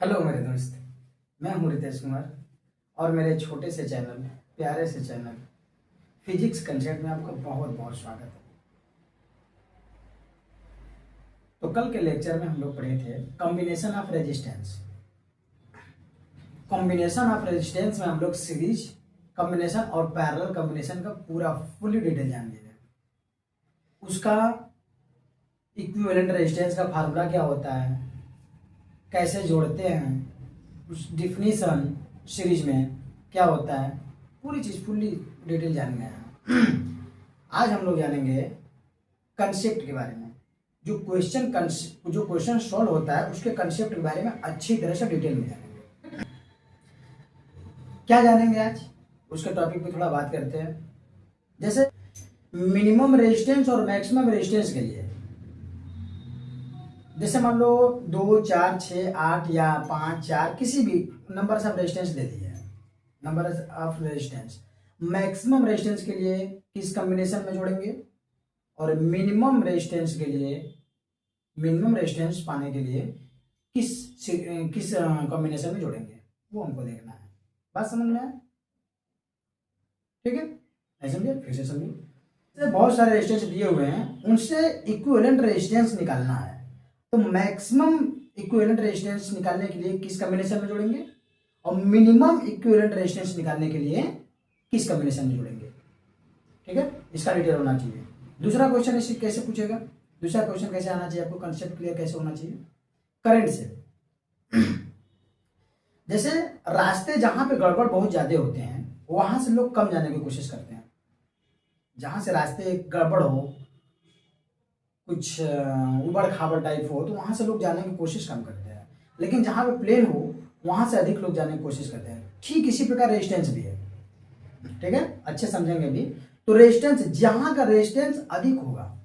Hello मेरे दोस्त, मैं हूँ रितेश कुमार और मेरे छोटे से चैनल, प्यारे से चैनल फिजिक्स कंसेप्ट में आपका बहुत बहुत स्वागत है। तो कल के लेक्चर में हम लोग पढ़े थे combination of resistance. Combination of resistance में हम लोग सीरीज कॉम्बिनेशन और पैरेलल कॉम्बिनेशन का पूरा फुली डिटेल जान लिए। उसका इक्विवेलेंट रेजिस्टेंस का फार्मूला क्या होता है, कैसे जोड़ते हैं, उस डिफिनीशन सीरीज में क्या होता है, पूरी चीज़ फुल्ली डिटेल जानना है। आज हम लोग जानेंगे कंसेप्ट के बारे में। जो क्वेश्चन सॉल्व होता है उसके कंसेप्ट के बारे में अच्छी तरह से डिटेल में जानेंगे। क्या जानेंगे आज, उसके टॉपिक पे थोड़ा बात करते हैं। जैसे मिनिमम रेजिस्टेंस और मैक्सिमम रेजिस्टेंस के लिए, जैसे मान लो 2, 4, 6, 8 या 5, 4 किसी भी नंबर ऑफ रेजिस्टेंस दे दिए, number of resistance. Maximum resistance के लिए किस कॉम्बिनेशन में जोड़ेंगे और मिनिमम रेजिस्टेंस के लिए, मिनिमम रेजिस्टेंस पाने के लिए किस कॉम्बिनेशन में जोड़ेंगे, वो हमको देखना है। बात समझ में आया? ठीक है, नहीं समझे फिर से समझिए। बहुत सारे रेजिस्टेंस दिए हुए हैं, उनसे इक्विवेलेंट रेजिस्टेंस निकालना है। तो मैक्सिमम इक्विवेलेंट रेजिस्टेंस निकालने के लिए किस कॉम्बिनेशन में जोड़ेंगे और मिनिमम इक्विवेलेंट रेजिस्टेंस निकालने के लिए किस कॉम्बिनेशन में जोड़ेंगे। ठीक है, इसका डिटेल होना चाहिए। दूसरा क्वेश्चन इसे कैसे पूछेगा, दूसरा क्वेश्चन कैसे आना चाहिए, आपको कंसेप्ट क्लियर कैसे होना चाहिए करंट से। जैसे रास्ते जहां पे गड़बड़ बहुत ज्यादा होते हैं वहां से लोग कम जाने की कोशिश करते हैं। जहां से रास्ते गड़बड़ हो, कुछ उबड़ खाबड़ टाइप हो, तो वहां से लोग जाने की कोशिश कम करते हैं। लेकिन जहां पे प्लेन हो वहां से अधिक लोग जाने की कोशिश करते हैं। ठीक इसी प्रकार रेजिस्टेंस भी है। ठीक है, अच्छे समझेंगे अभी। तो रेजिस्टेंस, जहां का रेजिस्टेंस अधिक होगा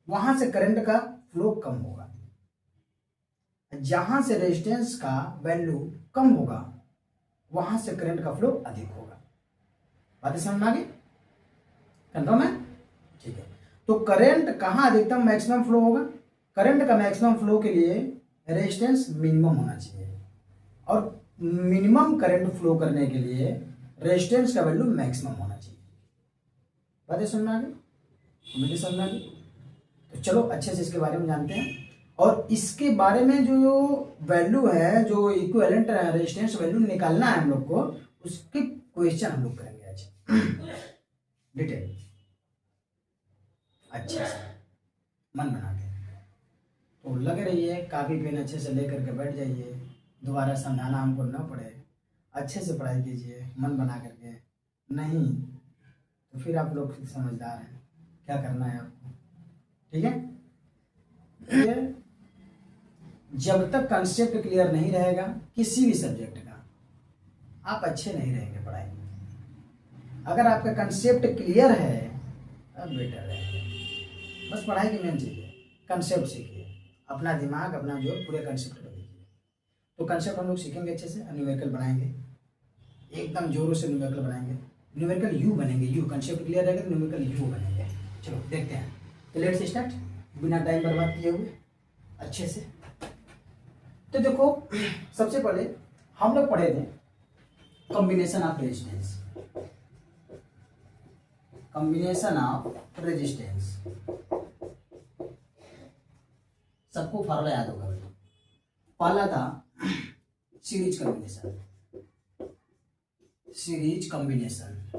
वहां से करंट का फ्लो कम होगा, जहां से रेजिस्टेंस का वैल्यू कम होगा वहां से करंट का फ्लो अधिक होगा। बातें समझ में आ गई? कंफर्म है? ठीक है। तो करंट कहां अधिकतम मैक्सिमम फ्लो होगा? करंट का मैक्सिमम फ्लो के लिए रेजिस्टेंस मिनिमम होना चाहिए और मिनिमम करंट फ्लो करने के लिए रेजिस्टेंस का वैल्यू मैक्सिमम होना चाहिए। बातें समझ आ गई? मुझे समझ आ गई? तो चलो अच्छे से इसके बारे में जानते हैं। और इसके बारे में जो वैल्यू है, जो इक्विवेलेंट रेजिस्टेंस वैल्यू निकालना है हम लोग को, उसके क्वेश्चन हम लोग करेंगे आज डिटेल, अच्छे से मन बना के। तो लगे रहिए, कापी पेन अच्छे से लेकर के बैठ जाइए, दोबारा समझाना हमको न पड़े, अच्छे से पढ़ाई कीजिए मन बना करके। नहीं तो फिर आप लोग समझदार हैं, क्या करना है आपको। ठीक है, जब तक कंसेप्ट क्लियर नहीं रहेगा किसी भी सब्जेक्ट का, आप अच्छे नहीं रहेंगे पढ़ाई में। अगर आपका कंसेप्ट क्लियर है तब बेटर रहेगा। बस पढ़ाई की मेन चीज़ है, कंसेप्ट सीखिए, अपना दिमाग, अपना जो पूरे कंसेप्ट को लीजिए। तो कंसेप्ट हम लोग सीखेंगे अच्छे से, न्यूमेरिकल बनाएंगे, एकदम जोरों से न्यूमेरिकल बनाएंगे। न्यूमेरिकल यू बनेंगे, यू कंसेप्ट क्लियर रहेगा तो न्यूमेरिकल यू बनेंगे। चलो देखते हैं, तो लेट्स स्टार्ट, बिना टाइम बर्बाद किए हुए अच्छे से। तो देखो, सबसे पहले हम लोग पढ़े थे combination of resistance. Combination of resistance सबको फार्मूला याद होगा। पहला था series combination, series combination,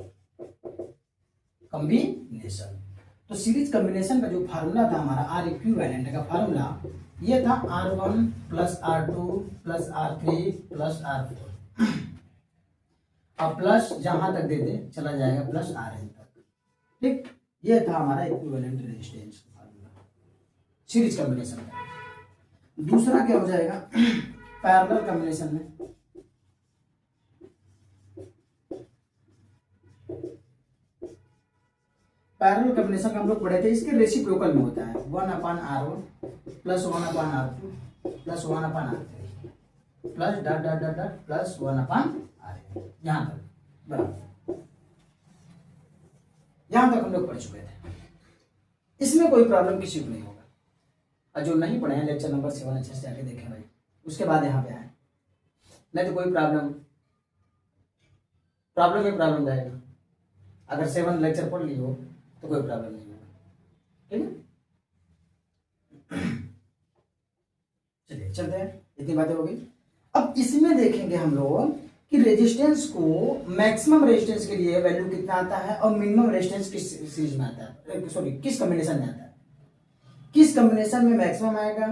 combination. तो सीरीज कॉम्बिनेशन का जो फार्मूला था हमारा, आर इक्विवेलेंट का फार्मूला ये था R1 plus R2 plus R3 plus R4। अब प्लस जहां तक दे दे चला जाएगा प्लस Rn तक। ठीक, ये था हमारा इक्विवेलेंट रेजिस्टेंस का फार्मूला सीरीज कॉम्बिनेशन का। दूसरा क्या हो जाएगा पैरेलल कॉम्बिनेशन में। पैरेलल कॉम्बिनेशन का हम लोग पढ़े थे, इसके रेसिप्रोकल में होता है 1/R1 plus 1/R2 plus 1/R3 plus dot dot dot dot plus 1/Rn। यहां तक बराबर, यहां तक हम लोग पढ़ चुके थे। इसमें कोई प्रॉब्लम किसी को नहीं होगा, और जो नहीं पढ़े हैं लेक्चर नंबर 7 अच्छे से जाके देखें भाई, उसके बाद यहाँ पे आए, नहीं तो कोई प्रॉब्लम में प्रॉब्लम जाएगा। अगर 7 लेक्चर पढ़ ली हो तो कोई प्रॉब्लम नहीं होगा, ठीक है। चलिए चलते हैं, इतनी बातें हो गई। अब इसमें देखेंगे हम लोग कि रेजिस्टेंस को मैक्सिमम रेजिस्टेंस के लिए वैल्यू कितना आता है और मिनिमम रेजिस्टेंस किस सीरीज में आता है, सॉरी किस कॉम्बिनेशन में आता है, किस कॉम्बिनेशन में मैक्सिमम आएगा,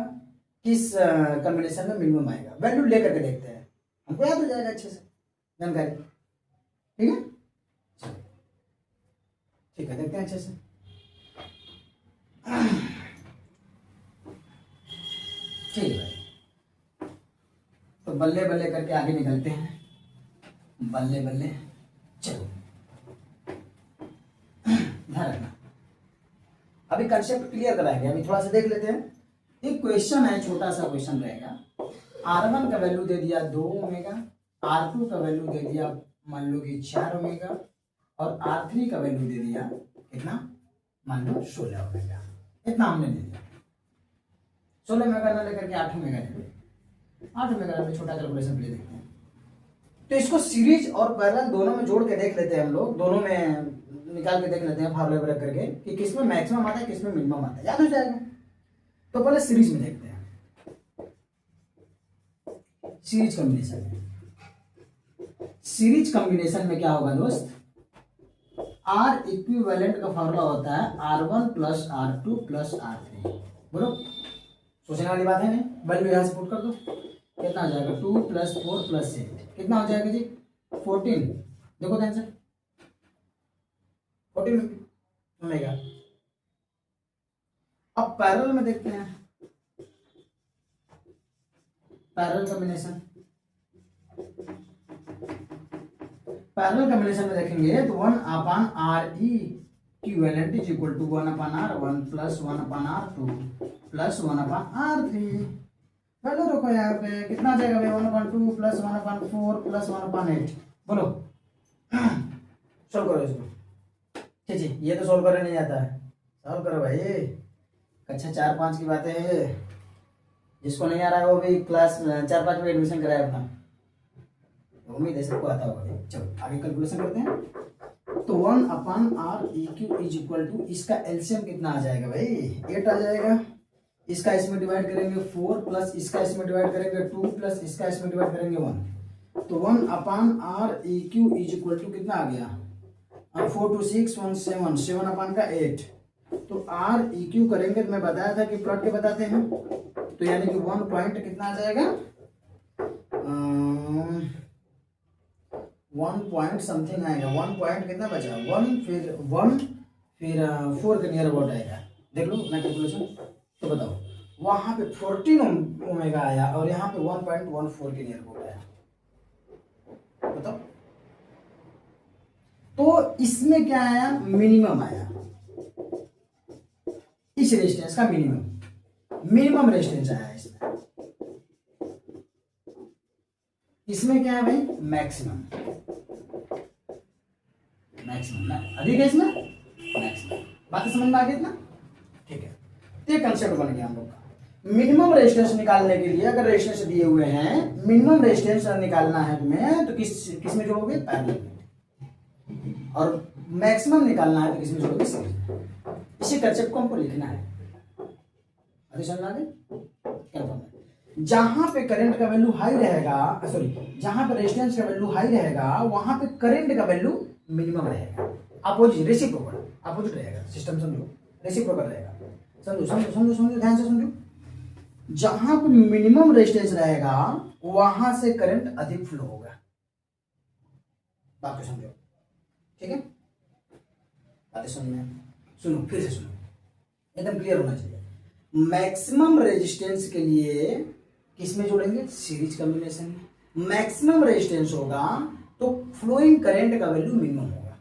किस कॉम्बिनेशन में मिनिमम आएगा। वैल्यू लेकर के देखते हैं, हमको याद हो जाएगा अच्छे से जानकारी, ठीक है। ठीक है, देखते हैं अच्छे से। ठीक है, तो बल्ले बल्ले करके आगे निकलते हैं, बल्ले बल्ले। चलो ध्यान रखना, अभी कंसेप्ट क्लियर कराएंगे, अभी थोड़ा सा देख लेते हैं। एक क्वेश्चन है, छोटा सा क्वेश्चन रहेगा। R1 का वैल्यू दे दिया 2 ओमेगा, R2 का वैल्यू दे दिया मान लो कि 4 ओमेगा, और R3 का वैल्यू दे दिया कितना, मान लो 16 ओमेगा। इतना हमने दे दिया। 16 ओमेगा ना लेकर के 8 ओमेगा ले, 8 ओमेगा में छोटा कैलकुलेशन ले देखते हैं। तो इसको सीरीज और पैरेलल दोनों में जोड़ के देख लेते हैं हम लोग, दोनों में निकाल के देख लेते हैं फार्मूला वगैरह करके कि किसमें मैक्सिमम आता है किसमें मिनिमम आता है, याद हो जाएगा। तो पहले सीरीज में देखते हैं, सीरीज कॉम्बिनेशन में। सीरीज कॉम्बिनेशन में क्या होगा दोस्त, आर इक्विवेलेंट का फॉर्मूला होता है R1 plus R2 plus R3। बोलो, सोचने वाली बात है नहीं, वैल्यू यहां से पुट कर दो, कितना हो जाएगा 2 प्लस 4 प्लस 8, कितना हो जाएगा जी 14। देखो ध्यान से, 14 ओमेगा। अब पैरेलल में देखते हैं, पैरेलल कॉम्बिनेशन। पैरेलल कॉम्बिनेशन में देखेंगे तो 1 upon R equivalent is equal to 1 upon R1 plus 1 upon R2 plus 1 upon R3। Value रखो यहाँ पे, कितना आ जाएगा भाई 1 अपान 2 प्लस 1 अपान 4 प्लस 1 अपान 8। बोलो सोल्व करो इसको। ठीक जी, ये तो सोल्व करने नहीं आता है, सोल्व करो भाई। कक्षा 4-5 की बातें हैं, जिसको नहीं आ रहा है वो भी क्लास 4-5 में एडमिशन कराए अपना, उम्मीद है सबको आता होगा। चलो आगे कैलकुलेशन करते हैं। तो 1 upon are इक्यू is equal to, इसका एलसीएम कितना आ जाएगा भाई 8 आ जाएगा। इसका इसमें डिवाइड करेंगे 4 प्लस इसका इसमें डिवाइड करेंगे 2 प्लस इसका इसमें डिवाइड करेंगे 1। तो 1 upon are इक्यू is equal to कितना आ गया, 4 2 6 1 7, 7 अपान का 8। तो आर इक्यू करेंगे तो मैं बताया था कि प्लॉट के बताते हैं, तो यानी कि 1 पॉइंट कितना आ जाएगा, 1 पॉइंट समथिंग आएगा। 1 पॉइंट कितना बचा, 1 फिर 4 के नियर अबाउट आएगा। देख लो मैं कैलकुलेशन, तो बताओ वहां पे 14 ओमेगा आया और यहाँ पे 1.14 के नियर अबाउट आया, बताओ। तो इसमें क्या आया, मिनिमम आया, इस रेजिस्टेंस का मिनिमम रेजिस्टेंस आया इसमें। इसमें क्या है भाई, मैक्सिमम अधिक है इसमें, मैक्सिमम। बात समझ में आ गई इतना, ठीक है। तो ये कंसेप्ट बन गया हम लोग का। मिनिमम रेजिस्टेंस निकालने के लिए अगर रेजिस्टेंस दिए हुए हैं, मिनिमम रेजिस्टेंस निकालना है तुम्हें तो किस में जोड़ोगे, पैरेलल में। और मैक्सिमम निकालना है तो किस में जोड़ोगे, सीरीज में। इसी कंसेप्ट को हमको लिखना है, अभी समझ आ गई। जहां पे करंट का वैल्यू हाई रहेगा, सॉरी जहां पे रेजिस्टेंस का वैल्यू हाई रहेगा वहां पे करंट का वैल्यू मिनिमम रहेगा। अपोजिट रेसिप्रोकल रहेगा, सिस्टम समझो, रेसिप्रोकल रहेगा। समझो ध्यान से समझो। जहां पे मिनिमम रेजिस्टेंस रहेगा वहां से करंट अधिक फ्लो होगा, बात को समझो, ठीक है। बातें सुनो फिर से सुनो, एकदम क्लियर होना चाहिए। मैक्सिमम रेजिस्टेंस के लिए किस में जोड़ेंगे, सीरीज कॉम्बिनेशन में। मैक्सिमम रेजिस्टेंस होगा तो फ्लोइंग करंट का वैल्यू मिनिमम होगा।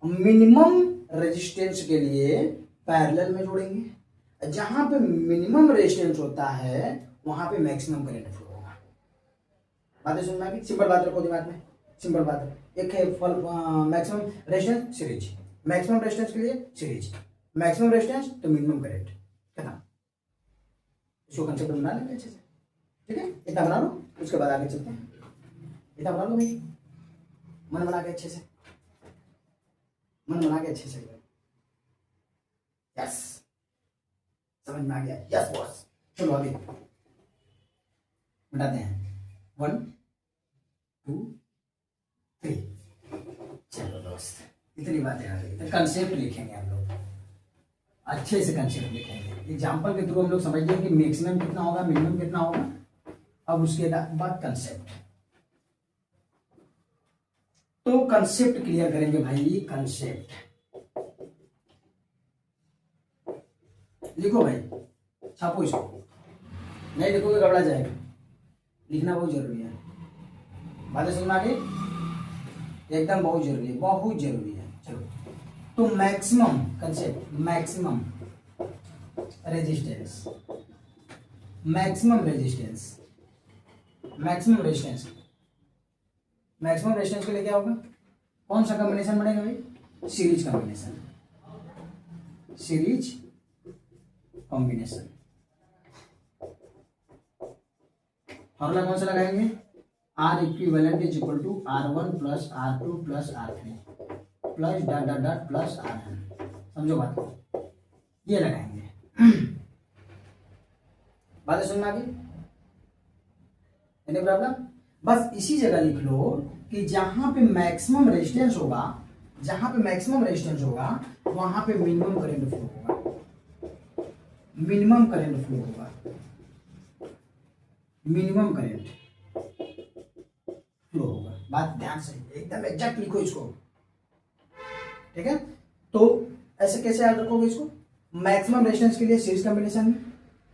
मिनिमम रेजिस्टेंस के लिए पैरेलल में जोड़ेंगे। जहां पे मिनिमम रेजिस्टेंस होता है वहां पे मैक्सिमम करंट फ्लो होगा। बातें सुनना है, सिंपल बात रखो दिमाग में, सिंपल बात है। एक है maximum resistance series, maximum resistance के लिए सीरीज, मैक्सिमम रेजिस्टेंस तो मिनिमम करंट, खत्म। इसको कंसेप्ट बना लेंगे अच्छे से, ठीक है, इतना बना लो, उसके बाद आगे चलते हैं। इतना बना लो भाई, मन बना के अच्छे से, मन बना के अच्छे से। यस, समझ में आ गया? Yes boss. चलो आगे बताते हैं। 1 2 3। चलो दोस्त, इतनी बातें आ गई तो कंसेप्ट लिखेंगे हम लोग, अच्छे से कंसेप्ट लिखेंगे। एग्जाम्पल के थ्रू हम लोग समझ गए कि मैक्सिमम कितना होगा, मिनिमम कितना होगा। अब उसके बाद कंसेप्ट, तो कंसेप्ट क्लियर करेंगे भाई। कंसेप्ट लिखो भाई, छापो इसको, नहीं लिखोगे गड़बड़ा जाएगा। लिखना बहुत जरूरी है, बातें समझ में आ गई? एकदम बहुत जरूरी है, बहुत जरूरी है। चलो, तो maximum concept, maximum resistance, maximum resistance, maximum resistance, maximum resistance के लिए क्या होगा? कौन सा कॉम्बिनेशन बनेगा भाई? Series combination, series combination. Formula कौन सा लगाएंगे? R equivalent is equal to R1 plus R2 plus R3 plus dot dot dot plus Rn। समझो बात को, ये लगाएंगे। बातें सुनना आगे, एनी प्रॉब्लम? बस इसी जगह लिख लो कि जहां पे मैक्सिमम रेजिस्टेंस होगा, जहां पे मैक्सिमम रेजिस्टेंस होगा वहां पे मिनिमम करंट फ्लो होगा, मिनिमम करंट फ्लो होगा, मिनिमम करंट फ्लो होगा। बात ध्यान से एकदम एग्जैक्ट लिखो इसको, ठीक है? तो ऐसे कैसे याद रखोगे इसको? मैक्सिमम रेजिस्टेंस के लिए सीरीज कॉम्बिनेशन में,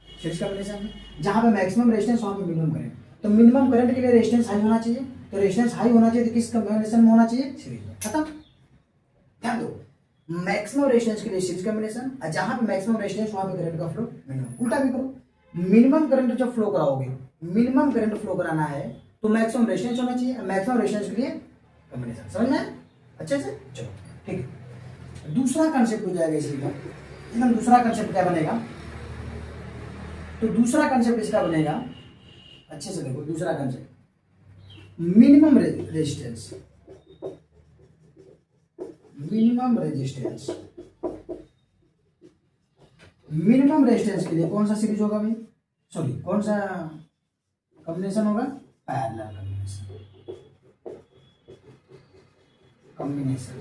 सीरीज कॉम्बिनेशन में जहां पे मैक्सिमम रेजिस्टेंस वहां पे मिनिमम करंट। तो मिनिमम करंट के लिए रेजिस्टेंस हाई होना चाहिए, तो रेजिस्टेंस हाई होना चाहिए तो किस कॉम्बिनेशन में होना चाहिए? सीरीज में। खत्म। ध्यान दो, मैक्सिमम रेजिस्टेंस के लिए सीरीज कॉम्बिनेशन, और जहां पे मैक्सिमम रेजिस्टेंस वहां पे करंट का फ्लो मिनिमम। उल्टा भी करो, मिनिमम करंट जब फ्लो कराओगे, मिनिमम करंट फ्लो कराना है तो मैक्सिमम रेजिस्टेंस होना चाहिए, मैक्सिमम रेजिस्टेंस के लिए कॉम्बिनेशन। समझ में अच्छे से? चलो ठीक है, दूसरा कंसेप्ट हो जाएगा इसी का। एकदम दूसरा कंसेप्ट क्या बनेगा? तो दूसरा कंसेप्ट इसका बनेगा, अच्छे से देखो दूसरा concept, minimum resistance, minimum resistance. Minimum resistance के लिए कौन सा सीरीज होगा भाई? सॉरी, कौन सा कॉम्बिनेशन होगा? Parallel combination, combination.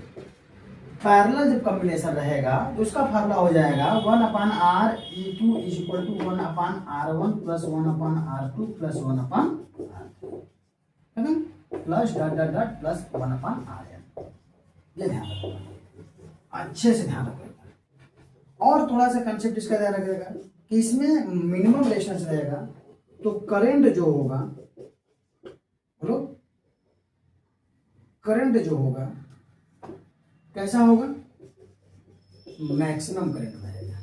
पैरेलल जब कॉम्बिनेशन रहेगा तो उसका फार्मूला हो जाएगा 1/R(E2) is equal to 1/R1 plus 1/R2 plus 1/R3 plus dot dot dot plus 1/Rn। ये ध्यान रखो, अच्छे से ध्यान रखो। और थोड़ा सा कंसेप्ट इसका ध्यान रखिएगा कि इसमें मिनिमम रेजिस्टेंस रहेगा तो करंट जो होगा, बोलो, करंट जो होगा कैसा होगा? मैक्सिमम करंट रहेगा,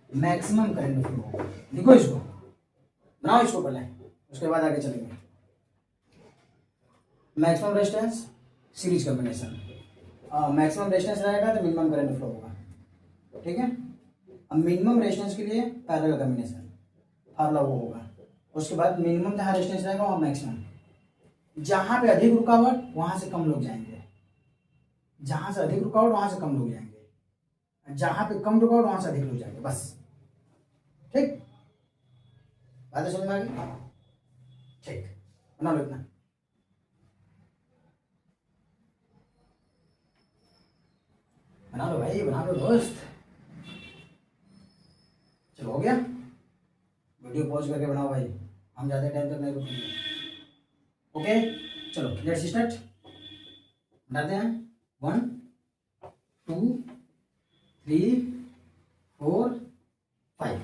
मैक्सिमम करंट फ्लो होगा। लिखो इसको, बनाओ इसको पहले, उसके बाद आगे चलेंगे। Maximum resistance series combination, maximum resistance रहेगा तो मिनिमम करंट फ्लो होगा, ठीक है? अब मिनिमम रेजिस्टेंस के लिए पैरेलल कॉम्बिनेशन फार्मूला वो होगा। उसके बाद मिनिमम जहाँ रेजिस्टेंस रहेगा वहाँ मैक्सिमम, जहां पे अधिक रुकावट वहां से कम लोग जाएंगे, जहां से अधिक रुकावट वहां से कम लोग जाएंगे, जहां पे कम रुकावट वहां से अधिक लोग जाएंगे। बस ठीक, बातें समझ में आ गई? ठीक, बना लो इतना। बना लो भाई, बना लो दोस्त। चलो हो गया, वीडियो पॉज करके बनाओ भाई, हम ज़्यादा टाइम तक नहीं रुकेंगे। ओके चलो लेट्स स्टार्ट, बनाते हैं। 1 2 3 4 5।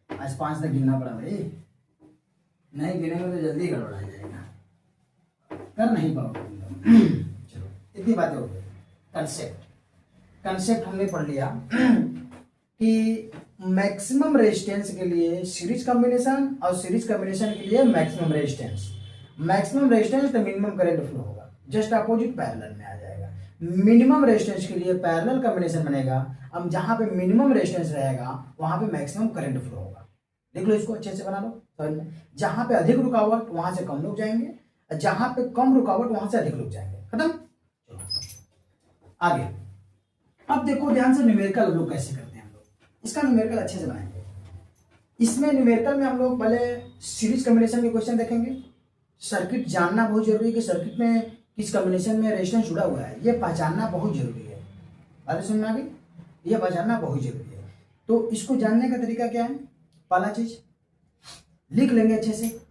आज 5 तक गिनना पड़ा भाई, नहीं गिनेंगे तो जल्दी गड़बड़ा जाएगा, कर नहीं पाओगे। चलो इतनी बातें हो गई। कंसेप्ट, कंसेप्ट हमने पढ़ लिया कि मैक्सिमम रेजिस्टेंस के लिए सीरीज कॉम्बिनेशन और सीरीज कॉम्बिनेशन के लिए मैक्सिमम रेजिस्टेंस। मैक्सिमम रेजिस्टेंस तो मिनिमम करंट फ्लो होगा, जस्ट अपोजिट पैरेलल में आ जाएगा। मिनिमम रेजिस्टेंस के लिए पैरेलल कॉम्बिनेशन बनेगा अब जहाँ पे मिनिमम रेजिस्टेंस रहेगा वहाँ पे मैक्सिमम करंट फ्लो होगा। देख लो, इसको अच्छे से बना लो समझ में। जहाँ पे अधिक रुकावट वहाँ से कम लोग जाएंगे, जहाँ पे कम रुकावट वहाँ से अधिक लोग जाएंगे। खत्म। आगे अब देखो ध्यान से, न्यूमेरिकल लोग कैसे करते हैं हम लोग, इसका न्यूमेरिकल अच्छे से बनाएंगे। इसमें न्यूमेरिकल में हम लोग पहले सीरीज कॉम्बिनेशन के क्वेश्चन देखेंगे। सर्किट जानना बहुत जरूरी है कि सर्किट में किस कॉम्बिनेशन में रेजिस्टेंस जुड़ा हुआ है, ये पहचानना बहुत जरूरी है। बात समझ में आ गई, ये पहचानना बहुत जरूरी है। तो इसको जानने का तरीका क्या है, पहला चीज लिख लेंगे अच्छे से,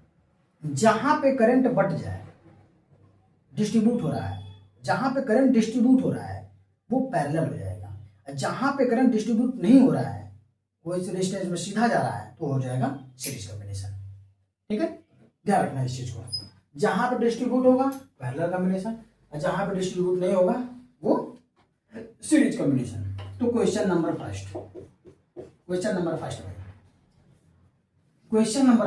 जहां पे करंट बट जाए, डिस्ट्रीब्यूट हो रहा है, जहां पे करंट डिस्ट्रीब्यूट हो रहा है वो पैरेलल हो जाएगा, जहां पे करंट डिस्ट्रीब्यूट नहीं हो रहा है वो इस रेजिस्टेंस में सीधा जा रहा है तो हो जाएगा सीरीज कॉम्बिनेशन। ठीक है, ध्यान रखना इस चीज को। जहां पे डिस्ट्रीब्यूट होगा पैरेलल कॉम्बिनेशन, और जहां पे डिस्ट्रीब्यूट नहीं होगा वो सीरीज कॉम्बिनेशन। तो क्वेश्चन नंबर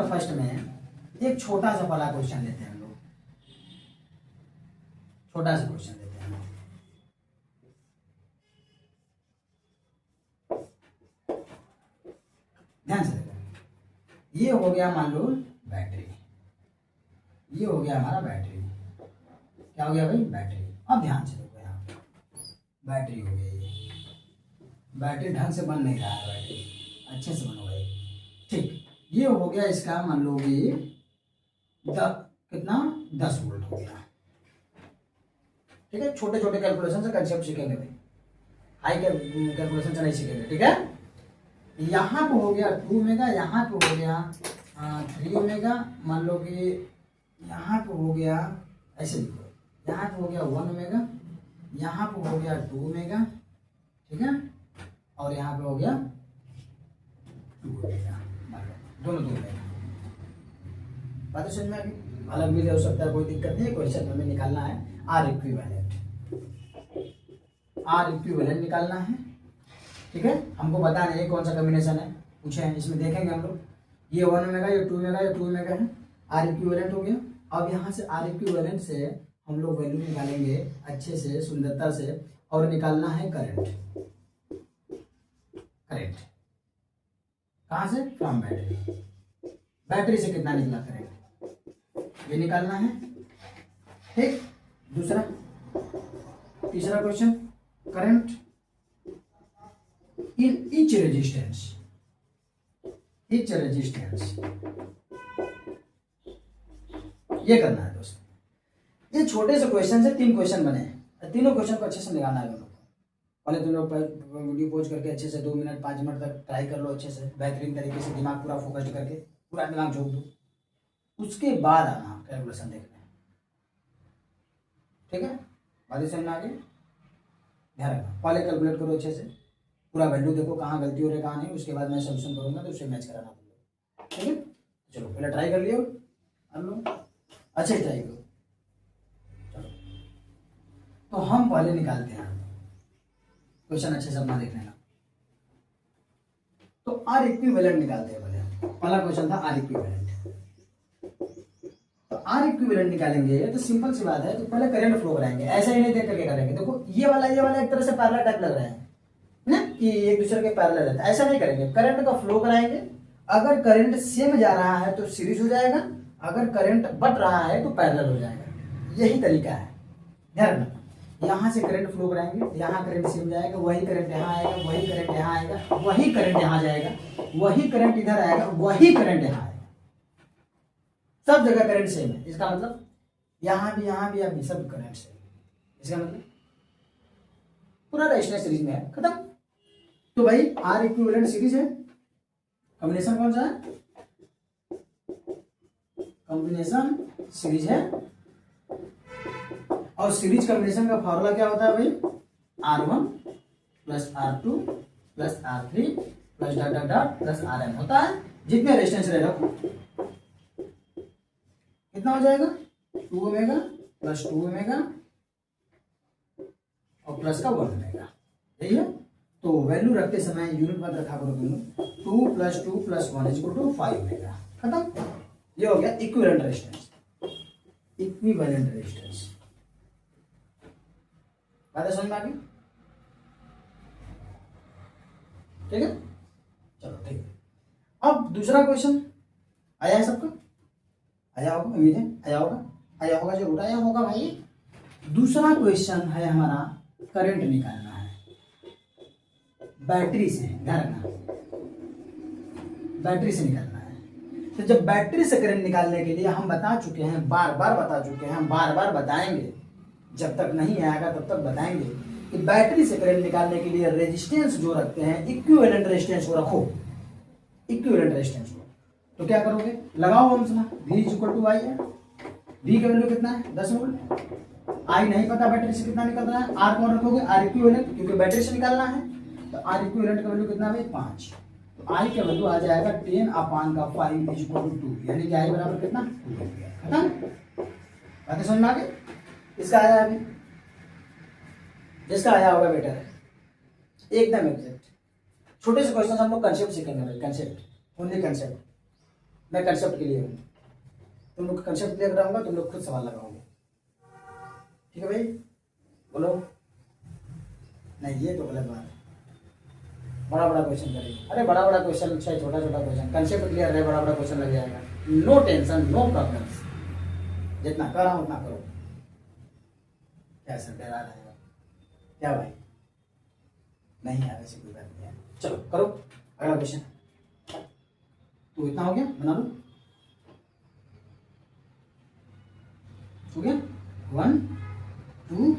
फर्स्ट में एक छोटा सा वाला क्वेश्चन लेते हैं हम लोग, छोटा सा क्वेश्चन लेते हैं। ध्यान से देखो, ये हो गया मान लो बैटरी, ये हो गया हमारा बैटरी, क्या हो गया भाई बैटरी। अब ध्यान से देखो, यहाँ बैटरी हो गई, ये बैटरी ढंग से बन नहीं रहा है, बैटरी अच्छे से बनो भाई। ठीक, ये हो गया इसका मान लो कि कितना 10 वोल्ट हो गया। ठीक है, छोटे छोटे कैलकुलेशन से कंसेप्ट सीखेंगे भाई, हाई कैलकुलेशन से नहीं सीखेंगे। ठीक है, यहाँ पे हो गया 2 ओमेगा, यहाँ पे हो गया 3 ओमेगा, मान लो कि यहाँ पे हो गया, ऐसे लिखो, यहाँ पे हो गया 1 ओमेगा, यहाँ पे हो गया 2 ओमेगा, ठीक है, और यहाँ पे हो गया 2 ओमेगा, दोनों 2 ओमेगा। बात समझ में आ गई, अलग भी हो सकता है, कोई दिक्कत नहीं है। क्वेश्चन में निकालना है आर इक्विवेलेंट निकालना है। ठीक है, हमको पता नहीं है कौन सा कॉम्बिनेशन है, पूछे हैं, इसमें देखेंगे हम लोग। ये 1 ओमेगा, ये 2 ओमेगा, ये 2 ओमेगा है, आर इक्विवेलेंट हो गया। अब यहाँ से आर इक्विवेलेंट से हम लोग वैल्यू निकालेंगे अच्छे से, सुंदरता से, और निकालना है करंट कहाँ से, फ्रॉम बैटरी से कितना निकला करंट, ये निकालना है। ठीक, तीसरा question, current in each resistance, ये करना है दोस्त। ये छोटे से क्वेश्चन से 3 क्वेश्चन बने हैं, तीनों क्वेश्चन को अच्छे से निकालना है। पहले तुम लोग वीडियो पॉज करके अच्छे से 2 मिनट 5 मिनट तक ट्राई कर लो, अच्छे से बेहतरीन तरीके से, दिमाग पूरा फोकस्ड करके, पूरा दिमाग झोंक दो, उसके बाद आना कैलकुलेशन देखने। ठीक है, बातें समझ में आ गई, ध्यान रखना। पहले कैलकुलेट करो अच्छे से, पूरा वैल्यू देखो कहाँ गलती हो रही है कहाँ नहीं, उसके बाद मैं सोल्यूशन करूंगा तो उससे मैच कराना पड़ेगा। ठीक है, चलो पहले ट्राई कर लियो हम लोग, अच्छे से ट्राई करो। चलो तो हम पहले निकालते हैं क्वेश्चन, अच्छे से अपना देख लेना। तो आर इक्विवेलेंट निकालते हैं पहले। पहला क्वेश्चन था आर इक्विवेलेंट। तो आर इक्विवेलेंट निकालेंगे तो सिंपल सी बात है, तो पहले करंट फ्लो कराएंगे, ऐसा ही नहीं देख करके करेंगे। देखो ये वाला एक तरह से पैरेलल टाइप लग रहा है ना, कि एक दूसरे के पैरेलल रहता है, ऐसा नहीं करेंगे। करंट का फ्लो कराएंगे, अगर करंट सेम जा रहा है तो सीरीज हो जाएगा, अगर करंट बट रहा है तो पैरेलल हो जाएगा। यही तरीका है, ध्यान रखना। यहाँ से करंट फ्लो कराएंगे, यहाँ करंट सेम जाएगा, वही करंट यहाँ आएगा, वही करंट यहाँ आएगा, वही करंट यहाँ जाएगा, वही करंट इधर आएगा, वही करंट यहाँ आएगा, सब जगह करंट सेम है। इसका मतलब यहाँ भी अभी सब करंट सेम है। इसका मतलब पूरा रेजिस्टेंस सीरीज में है, खत्म। तो भाई आर इक्विवेलेंट सीरीज है, कॉम्बिनेशन कौन सा है, कॉम्बिनेशन सीरीज है। और सीरीज कॉम्बिनेशन का फॉर्मूला क्या होता है भाई, R1 plus R2 plus R3 plus dot dot dot plus Rn होता है। जितने रेजिस्टेंस रहेगा कितना हो जाएगा, 2 ओमेगा प्लस 2 ओमेगा और प्लस का 1 ओमेगा, यही है। तो वैल्यू रखते समय यूनिट मत रखा करो तुम, 2 plus 2 plus 1 is equal to 5 omega, खत्म। ये हो गया इक्विवेलेंट रेजिस्टेंस, इक्विवेलेंट रेजिस्टेंस। बात समझ में आ गई। ठीक है, चलो ठीक है। अब दूसरा क्वेश्चन आया है सबका, आया होगा, उम्मीद है आया होगा, आया होगा, जरूर आया होगा भाई। दूसरा क्वेश्चन है हमारा, करंट निकालना है बैटरी से, ध्यान रखना, बैटरी से निकालना है। तो जब बैटरी से करंट निकालने के लिए हम बता चुके हैं, बार बार बता चुके हैं, हम बार बार बताएंगे, जब तक नहीं आएगा तब तक बताएंगे कि बैटरी से करंट निकालने के लिए रेजिस्टेंस जो रखते हैं, इक्विवेलेंट रेजिस्टेंस को रखो, इक्विवेलेंट रेजिस्टेंस को। तो क्या करोगे, लगाओ ओम्स में, V = I है। V का वैल्यू कितना है, 10 वोल्ट। I नहीं पता बैटरी से कितना निकल रहा है, R कौन रखोगे, R इक्विवेलेंट, क्योंकि बैटरी से निकालना है। तो R इक्विवेलेंट का वैल्यू कितना है, 5। तो I का वैल्यू आ जाएगा 10/5 = 2, यानी कि I बराबर कितना, 2 एम्पीयर। खत्म, बातें समझ में आ गई। इसका आया अभी, जिसका आया होगा बेटर है, एकदम एग्जैक्ट। छोटे से क्वेश्चन हम लोग कंसेप्ट सीखेंगे भाई, कंसेप्ट, ओनली कंसेप्ट। मैं कंसेप्ट के लिए हूँ, तुम लोग कंसेप्ट क्लियर कराऊंगा, तुम लोग खुद सवाल लगाओगे, ठीक है भाई, बोलो। नहीं ये तो गलत बात है, बड़ा बड़ा क्वेश्चन करेंगे। अरे बड़ा बड़ा क्वेश्चन चाहे छोटा छोटा क्वेश्चन, कंसेप्ट क्लियर रहे, बड़ा बड़ा क्वेश्चन लग जाएगा। नो टेंशन, नो प्रॉब्लम्स, जितना कर रहा हूँ उतना करो। क्या सर डरा रहे हो क्या भाई, नहीं आ वैसे कोई बात नहीं है, चलो करो अगला क्वेश्चन। तो इतना हो गया, बना लो, हो गया 1 2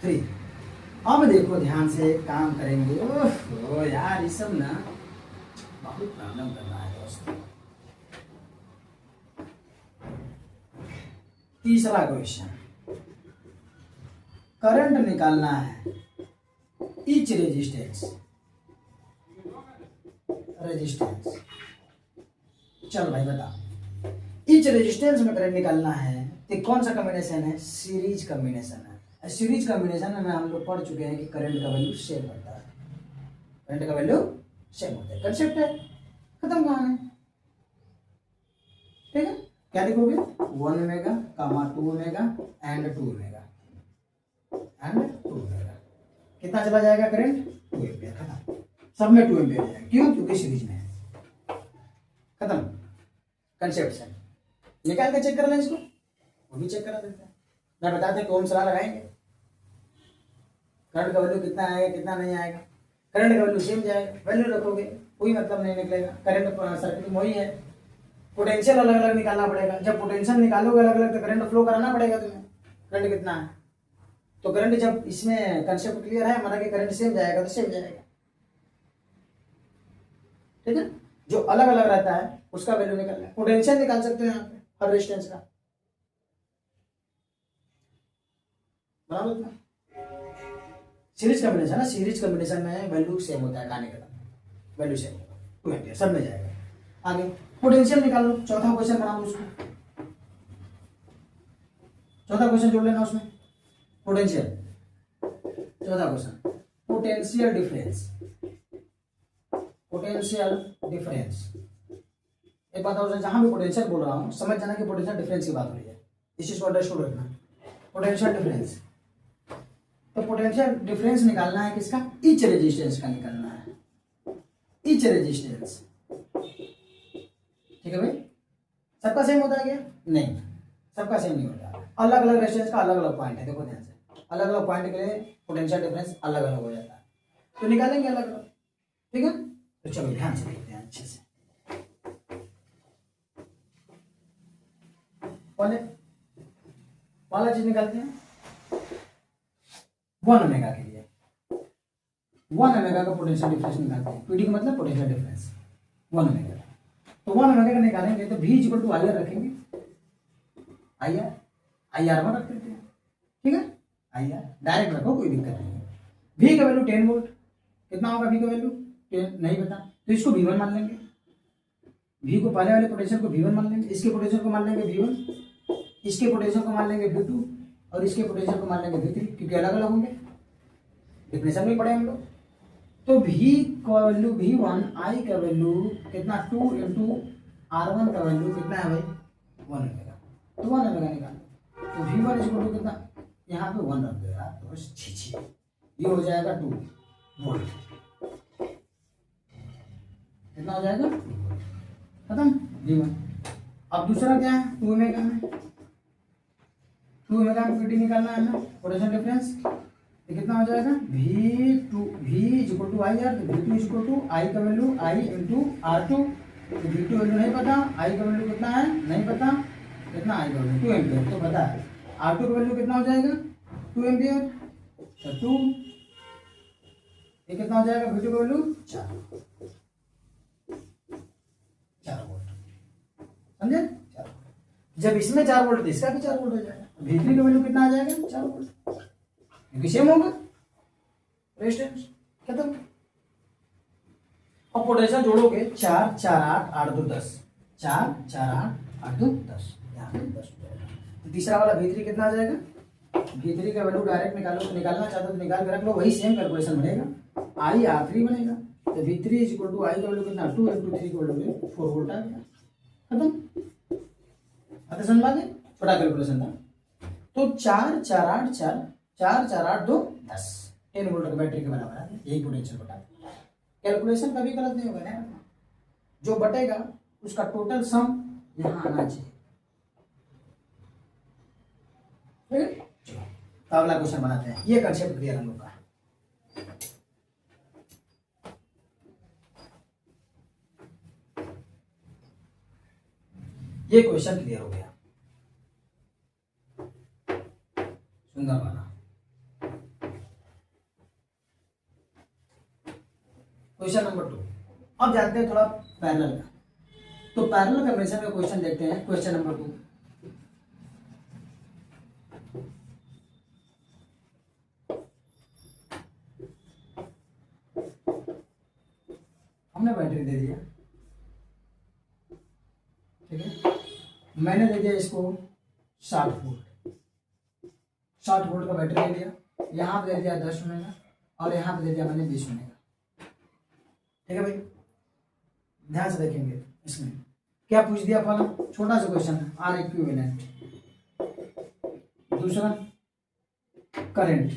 3। अब देखो ध्यान से काम करेंगे। ओह यार ये सब ना बहुत प्रॉब्लम कर रहा है दोस्तों। तीसरा क्वेश्चन, करंट निकालना है ईच रेजिस्टेंस, रेजिस्टेंस। चल भाई बता, ईच रेजिस्टेंस में करंट निकालना है तो कौन सा कॉम्बिनेशन है, सीरीज कॉम्बिनेशन है। सीरीज कॉम्बिनेशन में हम लोग पढ़ चुके हैं कि करंट का वैल्यू सेम होता है, करंट का वैल्यू सेम होता है, कंसेप्ट है, खत्म कहानी। ठीक है, क्या लिखोगे, 1 omega, 2 omega and 2 omega and 2 omega. कितना चला जाएगा करंट, 2 एम्पीयर। खत्म, सब में 2 एम्पीयर जाएगा, क्यों, क्योंकि सीरीज में है। खत्म, कंसेप्ट से निकाल के चेक कर लें इसको, वो भी चेक करा देते हैं। मैं बताते हैं कौन सा लगाएंगे, करंट का वैल्यू कितना आएगा कितना नहीं आएगा। करंट का वैल्यू सेम जाएगा, वैल्यू रखोगे कोई मतलब नहीं निकलेगा। करंट सर्किट में वही है, पोटेंशियल अलग अलग निकालना पड़ेगा। जब पोटेंशियल निकालोगे अलग अलग तो करंट फ्लो कराना पड़ेगा तुम्हें, करंट कितना है। तो करंट जब इसमें कंसेप्ट क्लियर है हमारा कि करंट सेम जाएगा तो सेम जाएगा, ठीक है। जो अलग अलग रहता है उसका वैल्यू निकालना है। पोटेंशियल निकाल सकते हो यहाँ पे हर रेजिस्टेंस का, बराबर था। सीरीज कॉम्बिनेशन है, सीरीज कॉम्बिनेशन में वैल्यू सेम होता है, कहानी का वैल्यू सेम होगा, 2 एम्पीयर सब में जाएगा। आगे पोटेंशियल निकाल लो, चौथा क्वेश्चन बना लो उसको, चौथा क्वेश्चन जोड़ लेना उसमें, पोटेंशियल। चौथा question, potential difference, potential difference. एक बात और, जहां भी पोटेंशियल बोल रहा हूं समझ जाना कि पोटेंशियल डिफरेंस की बात हो रही है, इस चीज को अंडरस्टूड रखना। पोटेंशियल डिफरेंस, तो पोटेंशियल डिफरेंस निकालना है किसका, ईच रेजिस्टेंस का निकालना है, ईच रेजिस्टेंस। ठीक है भाई, सबका सेम होता है क्या, नहीं सबका सेम नहीं होता, अलग अलग रेजिस्टेंस का अलग अलग पॉइंट है। देखो ध्यान से, अलग अलग पॉइंट के लिए पोटेंशियल डिफरेंस अलग अलग हो जाता है, तो निकालेंगे अलग अलग, ठीक है। तो चलो ध्यान से देखते हैं अच्छे से। पहला चीज निकालते हैं 1 ओमेगा के लिए, 1 ओमेगा का पोटेंशियल डिफरेंस निकालते हैं। पीडी का मतलब पोटेंशियल डिफरेंस 1 ओमेगा। तो 1 ओमेगा का निकालेंगे तो V = IR रखेंगे, IR 1 रख देते हैं, ठीक है। IR डायरेक्ट रखो, कोई दिक्कत नहीं है। V का वैल्यू 10 वोल्ट, कितना होगा V का वैल्यू 10 नहीं पता, तो इसको V1 मान लेंगे। V को पहले वाले पोटेंशियल को V1 मान लेंगे, इसके पोटेंशियल को मान लेंगे V1, इसके पोटेंशियल को मान लेंगे V2 और इसके पोटेंशियल को मान लेंगे V3, क्योंकि अलग अलग होंगे, डिफरेंशियल में पढ़े हम लोग। तो V का वैल्यू V1, I का वैल्यू कितना 2 × R1 का वैल्यू कितना है भाई 1 ओमेगा। तो 1 ओमेगा निकालो, तो V1 = कितना, यहाँ पे 1 रख दो, तो बस छी ये हो जाएगा 2 वोल्ट। कितना हो जाएगा, खत्म V1। अब दूसरा क्या है, 2 ओमेगा में, 2 ओमेगा में पीटी निकालना है हमें, पोटेंशियल डिफरेंस। ये कितना हो जाएगा, V is equal to I R, V2 is equal to I का वैल्यू I इंटू R2। तो V2 वैल्यू नहीं पता, I का वैल्यू कितना है नहीं पता, कितना I का वैल्यू 2 एम्पियर तो पता है, R2 का वैल्यू कितना हो जाएगा 2 एम्पियर, तो 2, ये कितना हो जाएगा V2 का वैल्यू 4 वोल्ट, समझे 4 वोल्ट। जब इसमें 4 वोल्ट तो इसका भी 4 वोल्ट हो जाएगा, V3 का वैल्यू कितना आ जाएगा 4 वोल्ट, क्योंकि सेम होगा रेजिस्टेंस, खत्म। अब पोटेंशियल जोड़ोगे 4 4 8 8 2 10, 4 4 8 8 2 10, यहाँ पे 10 हो जाएगा। तो तीसरा वाला V3 कितना आ जाएगा, V3 का वैल्यू डायरेक्ट निकालो, तो निकालना चाहते हो तो निकाल के रख लो, वही सेम कैलकुलेशन बनेगा, I R3 बनेगा। तो V3 is equal to I का वैल्यू कितना 2 इंटू 3 का वैल्यू 4 वोल्ट आ गया, खत्म। आते समझ में आ गया, छोटा कैलकुलेशन था। तो 4 4 8 4 4 4 8 2 10, 10 वोल्ट का बैटरी के बराबर है, यही पोटेंशियल बटा। कैलकुलेशन कभी गलत नहीं होगा ना, जो बटेगा उसका टोटल सम यहाँ आना चाहिए, ठीक है। तो अगला क्वेश्चन बनाते हैं, ये कंसेप्ट क्लियर हम लोग का। ये क्वेश्चन क्लियर हो गया, सुंदर वाला। क्वेश्चन नंबर 2, अब जानते हैं थोड़ा पैरेलल का। तो पैरेलल कॉम्बिनेशन का क्वेश्चन देखते हैं, क्वेश्चन नंबर 2। हमने बैटरी दे दिया, ठीक है, मैंने दे दिया इसको 60 वोल्ट, 60 वोल्ट का बैटरी दे दिया, यहाँ पे दे दिया 10 ओमेगा और यहाँ पे दे दिया मैंने 20 ओमेगा, ठीक है भाई। ध्यान से देखेंगे, इसमें क्या पूछ दिया, फॉलो छोटा सा क्वेश्चन है, आर इक्विवेलेंट, दूसरा करंट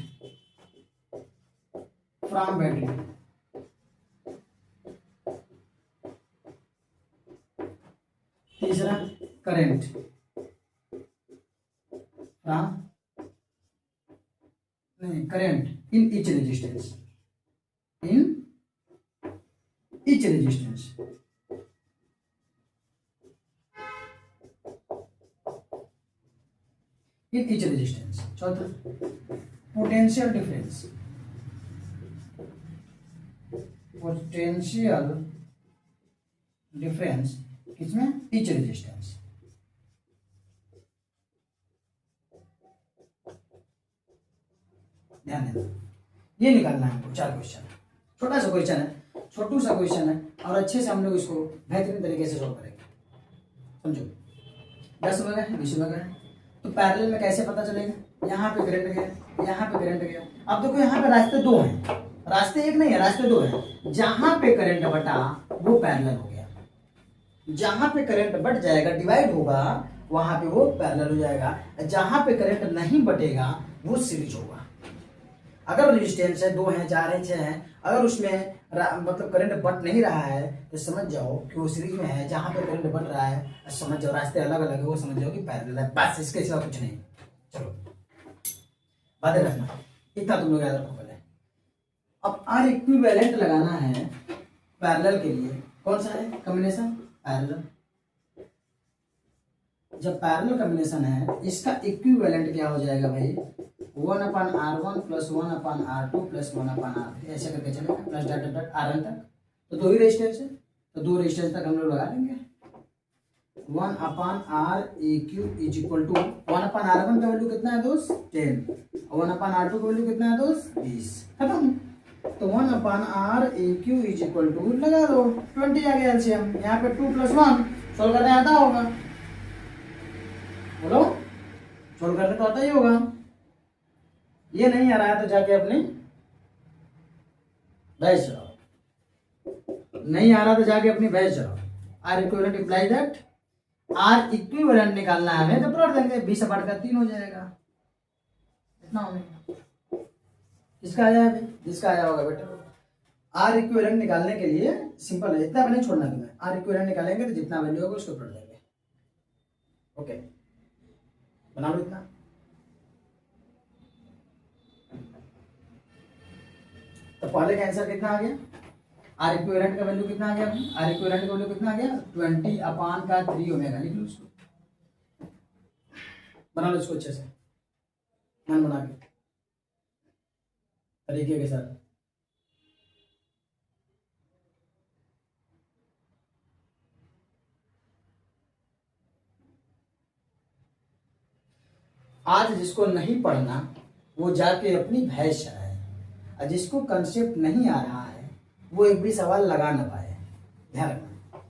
फ्रॉम बैटरी, तीसरा current from current in each resistance, in each resistance, in each resistance। चौथा पोटेंशियल डिफरेंस, पोटेंशियल डिफरेंस किसमें, each रेजिस्टेंस। ध्यान देना, ये निकालना है हमको, 4 क्वेश्चन, छोटा सा क्वेश्चन है, छोटू सा क्वेश्चन है, और अच्छे से हम लोग इसको बेहतरीन तरीके से सॉल्व करेंगे, समझो। 10 ओमेगा है, 20 ओमेगा है, तो पैरेलल में कैसे पता चलेगा, यहाँ पे करंट गया, यहाँ पे करंट गया। अब देखो यहाँ पे रास्ते 2 हैं, रास्ते एक नहीं है, रास्ते 2 हैं। जहां पे करंट बटा वो पैरेलल हो गया, जहां पे करंट बट जाएगा डिवाइड होगा वहां पे वो पैरेलल हो जाएगा, जहां पे करंट नहीं बटेगा वो सीरीज होगा। अगर रेजिस्टेंस है 2 है 4 है 6 है, अगर उसमें मतलब करंट बट नहीं रहा है तो समझ जाओ कि वो सीरीज में है, जहां पे करंट बट रहा है समझ जाओ रास्ते अलग अलग है, वो समझ जाओ कि पैरेलल है, बस इसके सिवा कुछ नहीं। चलो बातें रखना, इतना तुम लोग याद रखो पहले। अब आर इक्विवेलेंट लगाना है पैरेलल के लिए, कौन सा है कॉम्बिनेशन, पैरेलल। जब पैरेलल कॉम्बिनेशन है, इसका इक्विवेलेंट क्या हो जाएगा भाई, 1/R1 plus 1/R2 plus 1/R3, ऐसे करके चलेगा, प्लस डॉट डॉट Rn तक। तो 2 ही रेजिस्टेंस है, तो 2 रेजिस्टेंस तक हम लोग लगा लेंगे। 1/Req is equal to 1/R1 का वैल्यू कितना है दोस्त 10, और 1/R2 का वैल्यू कितना है दोस्त 20, खत्म। तो 1/Req इज इक्वल टू लगा दो 20 आ गया एलसीएम, यहाँ पे 2 + 1 सोल्व करने आता होगा, बोलो सोल्व करने तो आता ही होगा। ये नहीं आ रहा है तो जाके अपने भैंस चलाओ, नहीं आ रहा तो जाके अपनी भैंस चलाओ। R equivalent imply that, R equivalent निकालना है हमें तो प्लॉट देंगे, 20/3 हो जाएगा, इतना हो गया। किसका आया है भाई, जिसका आया होगा बेटा आर इक्विवेलेंट निकालने के लिए सिंपल है, इतना नहीं छोड़ना तुम्हें। आर इक्विवेलेंट निकालेंगे तो जितना वैल्यू होगा उसको पलट देंगे। ओके, बना लो इतना। तो पहले का आंसर कितना आ गया, आर इक्विवेलेंट का वैल्यू कितना आ गया, आर इक्विवेलेंट का वैल्यू कितना आ गया 20/3 ओमेगा। लिख लो उसको, बना लो इसको अच्छे से, मन बना के तरीके के साथ। आज जिसको नहीं पढ़ना वो जाके अपनी भैंस चराए, और जिसको कंसेप्ट नहीं आ रहा है वो एक भी सवाल लगा ना पाए। ध्यान रखना,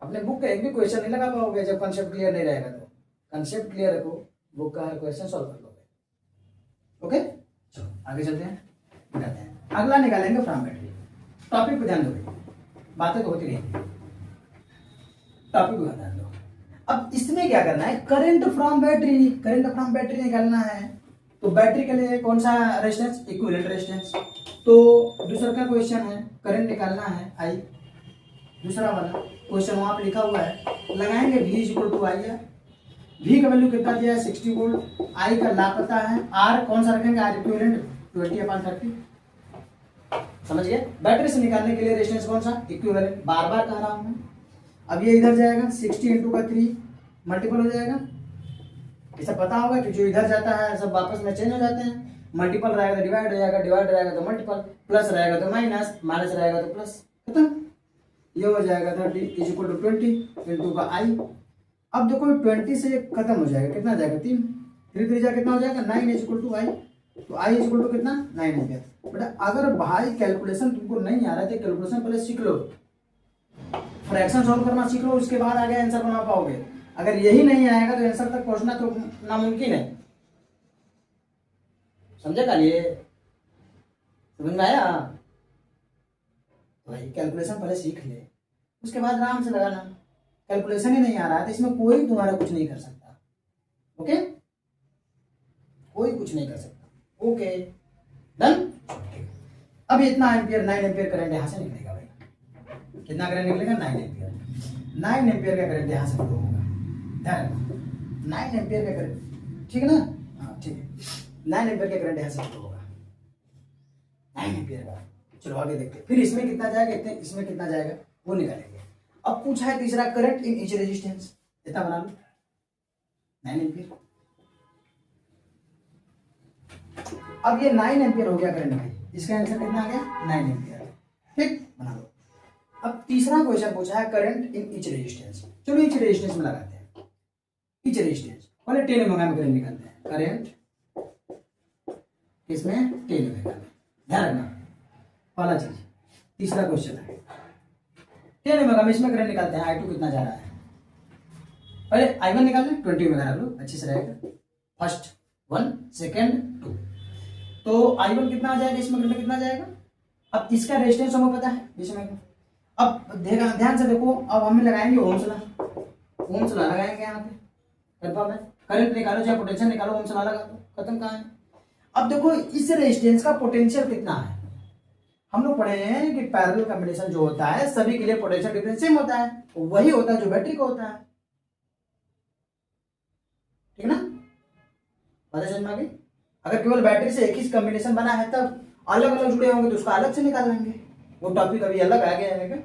अपने बुक का एक भी क्वेश्चन नहीं लगा पाओगे जब कंसेप्ट क्लियर नहीं रहेगा। तो कंसेप्ट क्लियर रखो, बुक का हर क्वेश्चन सॉल्व कर लोगे। ओके, चलो आगे चलते हैं, बताते हैं। अगला निकालेंगे फ्रॉम बैटरी। टॉपिक पे ध्यान दो भाई, बातें तो होती रहेंगी, टॉपिक पे ध्यान दो। अब इसमें क्या करना है, current from battery, current from battery निकालना है। तो बैटरी के लिए कौन सा रेजिस्टेंस, इक्विवेलेंट रेजिस्टेंस। तो दूसरा का क्वेश्चन है करंट निकालना है आई, दूसरा वाला क्वेश्चन वहां पे लिखा हुआ है, लगाएंगे V equal to I. V का वैल्यू कितना दिया है 60 वोल्ट, आई का लापता है, आर कौन सा रखेंगे, आर इक्विवेलेंट 20/30। समझ गए, बैटरी से निकालने के लिए रेजिस्टेंस कौन सा, इक्विवेलेंट। बार बार कह रहा हूं मैं। अब ये इधर जाएगा 60 इंटू का 3 मल्टीपल हो जाएगा, ये सब पता होगा कि जो इधर जाता है सब वापस में चेंज हो जाते हैं। मल्टीपल रहेगा तो डिवाइड हो जाएगा, डिवाइड रहेगा तो मल्टीपल, प्लस रहेगा तो माइनस, माइनस रहेगा तो प्लस, खत्म। ये हो जाएगा 30 इज इक्वल टू 20 इंटू का आई। अब देखो 20 से खत्म हो जाएगा, कितना जाएगा 3, 3 3 जा कितना हो जाएगा 9 इज इक्वल टू आई। तो आई इज इक्वल टू कितना 9 एम्पियर। बेटा अगर भाई कैलकुलेशन तुमको नहीं आ रहा है तो कैलकुलेशन पहले सीख लो, फ्रैक्शन सॉल्व करना सीख लो, उसके बाद आगे आंसर बना पाओगे। अगर यही नहीं आएगा तो आंसर तक पहुंचना तो नामुमकिन है। समझे का लिए, समझ में आया। भाई कैलकुलेशन पहले सीख ले, उसके बाद आराम से लगाना। कैलकुलेशन ही नहीं आ रहा है तो इसमें कोई तुम्हारा कुछ नहीं कर सकता। ओके, कोई कुछ नहीं कर सकता। Okay done. अब इतना एम्पियर 9 एम्पियर करंट यहां से निकलेगा भाई, कितना करंट निकलेगा 9 एम्पियर। 9 एम्पियर का करंट यहां से फ्लो होगा, ध्यान रखना 9 एम्पियर का करंट, ठीक है ना, हाँ ठीक है। 9 एम्पियर का करंट यहां से फ्लो होगा, 9 एम्पियर का। चलो आगे देखते हैं, फिर इसमें कितना जाएगा, इतने इसमें कितना जाएगा वो निकालेंगे। अब पूछा है तीसरा, करंट इन ईच रेजिस्टेंस, इतना बना लो 9 एम्पियर। अब ये 9 एम्पियर हो गया करंट भाई, इसका आंसर कितना आ गया 9 एम्पियर, ठीक, बना लो। अब तीसरा क्वेश्चन पूछा है करंट इन ईच रेजिस्टेंस। चलो ईच रेजिस्टेंस में लगाते हैं, ईच रेजिस्टेंस पहले 10 ओमेगा में करंट निकालते हैं। करंट इसमें 10 ओमेगा में, ध्यान रखना पहला चीज। तीसरा क्वेश्चन है 10 ओमेगा में, इसमें करंट निकालते हैं। I2 कितना जा रहा है, पहले I1 निकाल लें, 20 ओमेगा रख लो अच्छे से रहेगा। फर्स्ट 1 सेकेंड 2, तो I1 कितना आ जाएगा, इसमें करंट कितना जाएगा। अब इसका रेजिस्टेंस हमें पता है इसमें। अब ध्यान से देखो, अब हम लगाएंगे ओम्स लॉ, ओम्स लॉ लगाएंगे यहाँ पे, कंफर्म है। करंट निकालो चाहे पोटेंशियल निकालो, ओम्स लॉ लगा दो, खत्म। कहाँ है, अब देखो इस रेजिस्टेंस का पोटेंशियल कितना है। हम लोग पढ़े हैं कि पैरेलल कॉम्बिनेशन जो होता है सभी के लिए पोटेंशियल डिफरेंस सेम होता है, वही होता है जो बैटरी का होता है, ठीक ना, बात समझ में आ गई। अगर केवल बैटरी से एक ही कॉम्बिनेशन बना है तब अलग अलग जुड़े होंगे तो उसका अलग से निकाल लेंगे, वो टॉपिक अभी अलग आ गया है।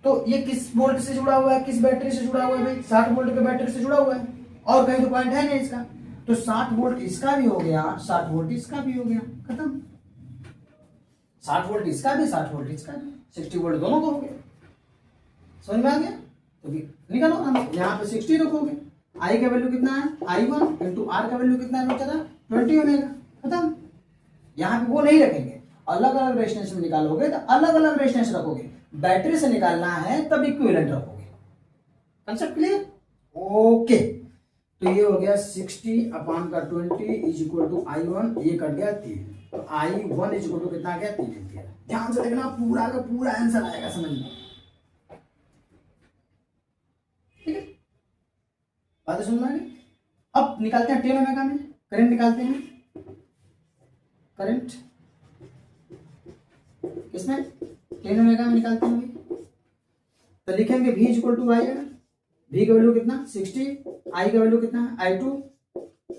तो ये किस वोल्ट से जुड़ा हुआ है, किस बैटरी से जुड़ा हुआ है भाई, 60 वोल्ट के बैटरी से जुड़ा हुआ है, और कहीं तो पॉइंट है नहीं इसका। तो 60 वोल्ट इसका भी हो गया, 60 वोल्ट इसका भी हो गया, खत्म। 60 वोल्ट इसका भी, 60 वोल्ट इसका भी, 60 वोल्ट दोनों को हो गया। समझ में आ गया, तो निकालो हम यहाँ पे 60 रखोगे। आई का वैल्यू कितना है, I1 इंटू आर का वैल्यू कितना है बेटा 20 ओमेगा, खत्म। यहाँ पे वो नहीं रखेंगे, अलग अलग रेजिस्टेंस में निकालोगे तो अलग अलग रेजिस्टेंस रखोगे। बैटरी से निकालना है तब इक्विवेलेंट रखोगे। Concept clear, okay. तो ये हो गया 60/20 इज इक्वल टू I1, ये कट गया 3, तो I1 इज इक्वल टू कितना आ गया 3 एम्पियर। ध्यान से देखना, पूरा का पूरा आंसर आएगा समझ में, ठीक है, बात समझ में आ गई। अब निकालते हैं 10 ओमेगा में करंट निकालते हैं। करंट इसमें 10 ओमेगा में निकालते हैं भाई, तो लिखेंगे V equal to I. V का वैल्यू कितना 60, I का वैल्यू कितना I2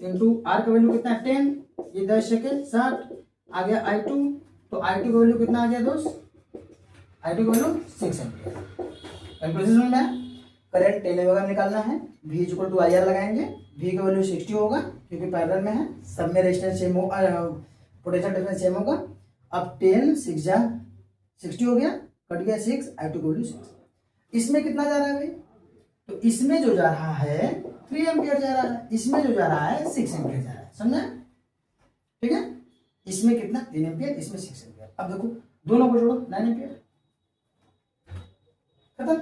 इंटू R का वैल्यू कितना 10, ये 10 सेकेंड 60 आ गया I2, तो I2 का वैल्यू कितना आ गया दोस्त, I2 का वैल्यू 6 एम्पियर। कंक्लूजन समझ में आया? करंट 10 ओमेगा में निकालना है, V इक्वल टू IR लगाएंगे, V का वैल्यू 60 होगा क्योंकि पैरेलल में है, सब में रेजिस्टेंस सेम हो, पोटेंशियल डिफरेंस सेम होगा। अब 10 6 जा 60 हो गया, कट गया 6, I2 का वैल्यू 6। इसमें कितना जा रहा है भाई, तो इसमें जो जा रहा है 3 एम्पियर जा रहा है, इसमें जो जा रहा है 6 एम्पियर जा रहा है, समझा? ठीक है, इसमें कितना 3 एम्पियर, इसमें 6 एम्पियर। अब देखो दोनों को जोड़ो 9 एम्पियर, खत्म।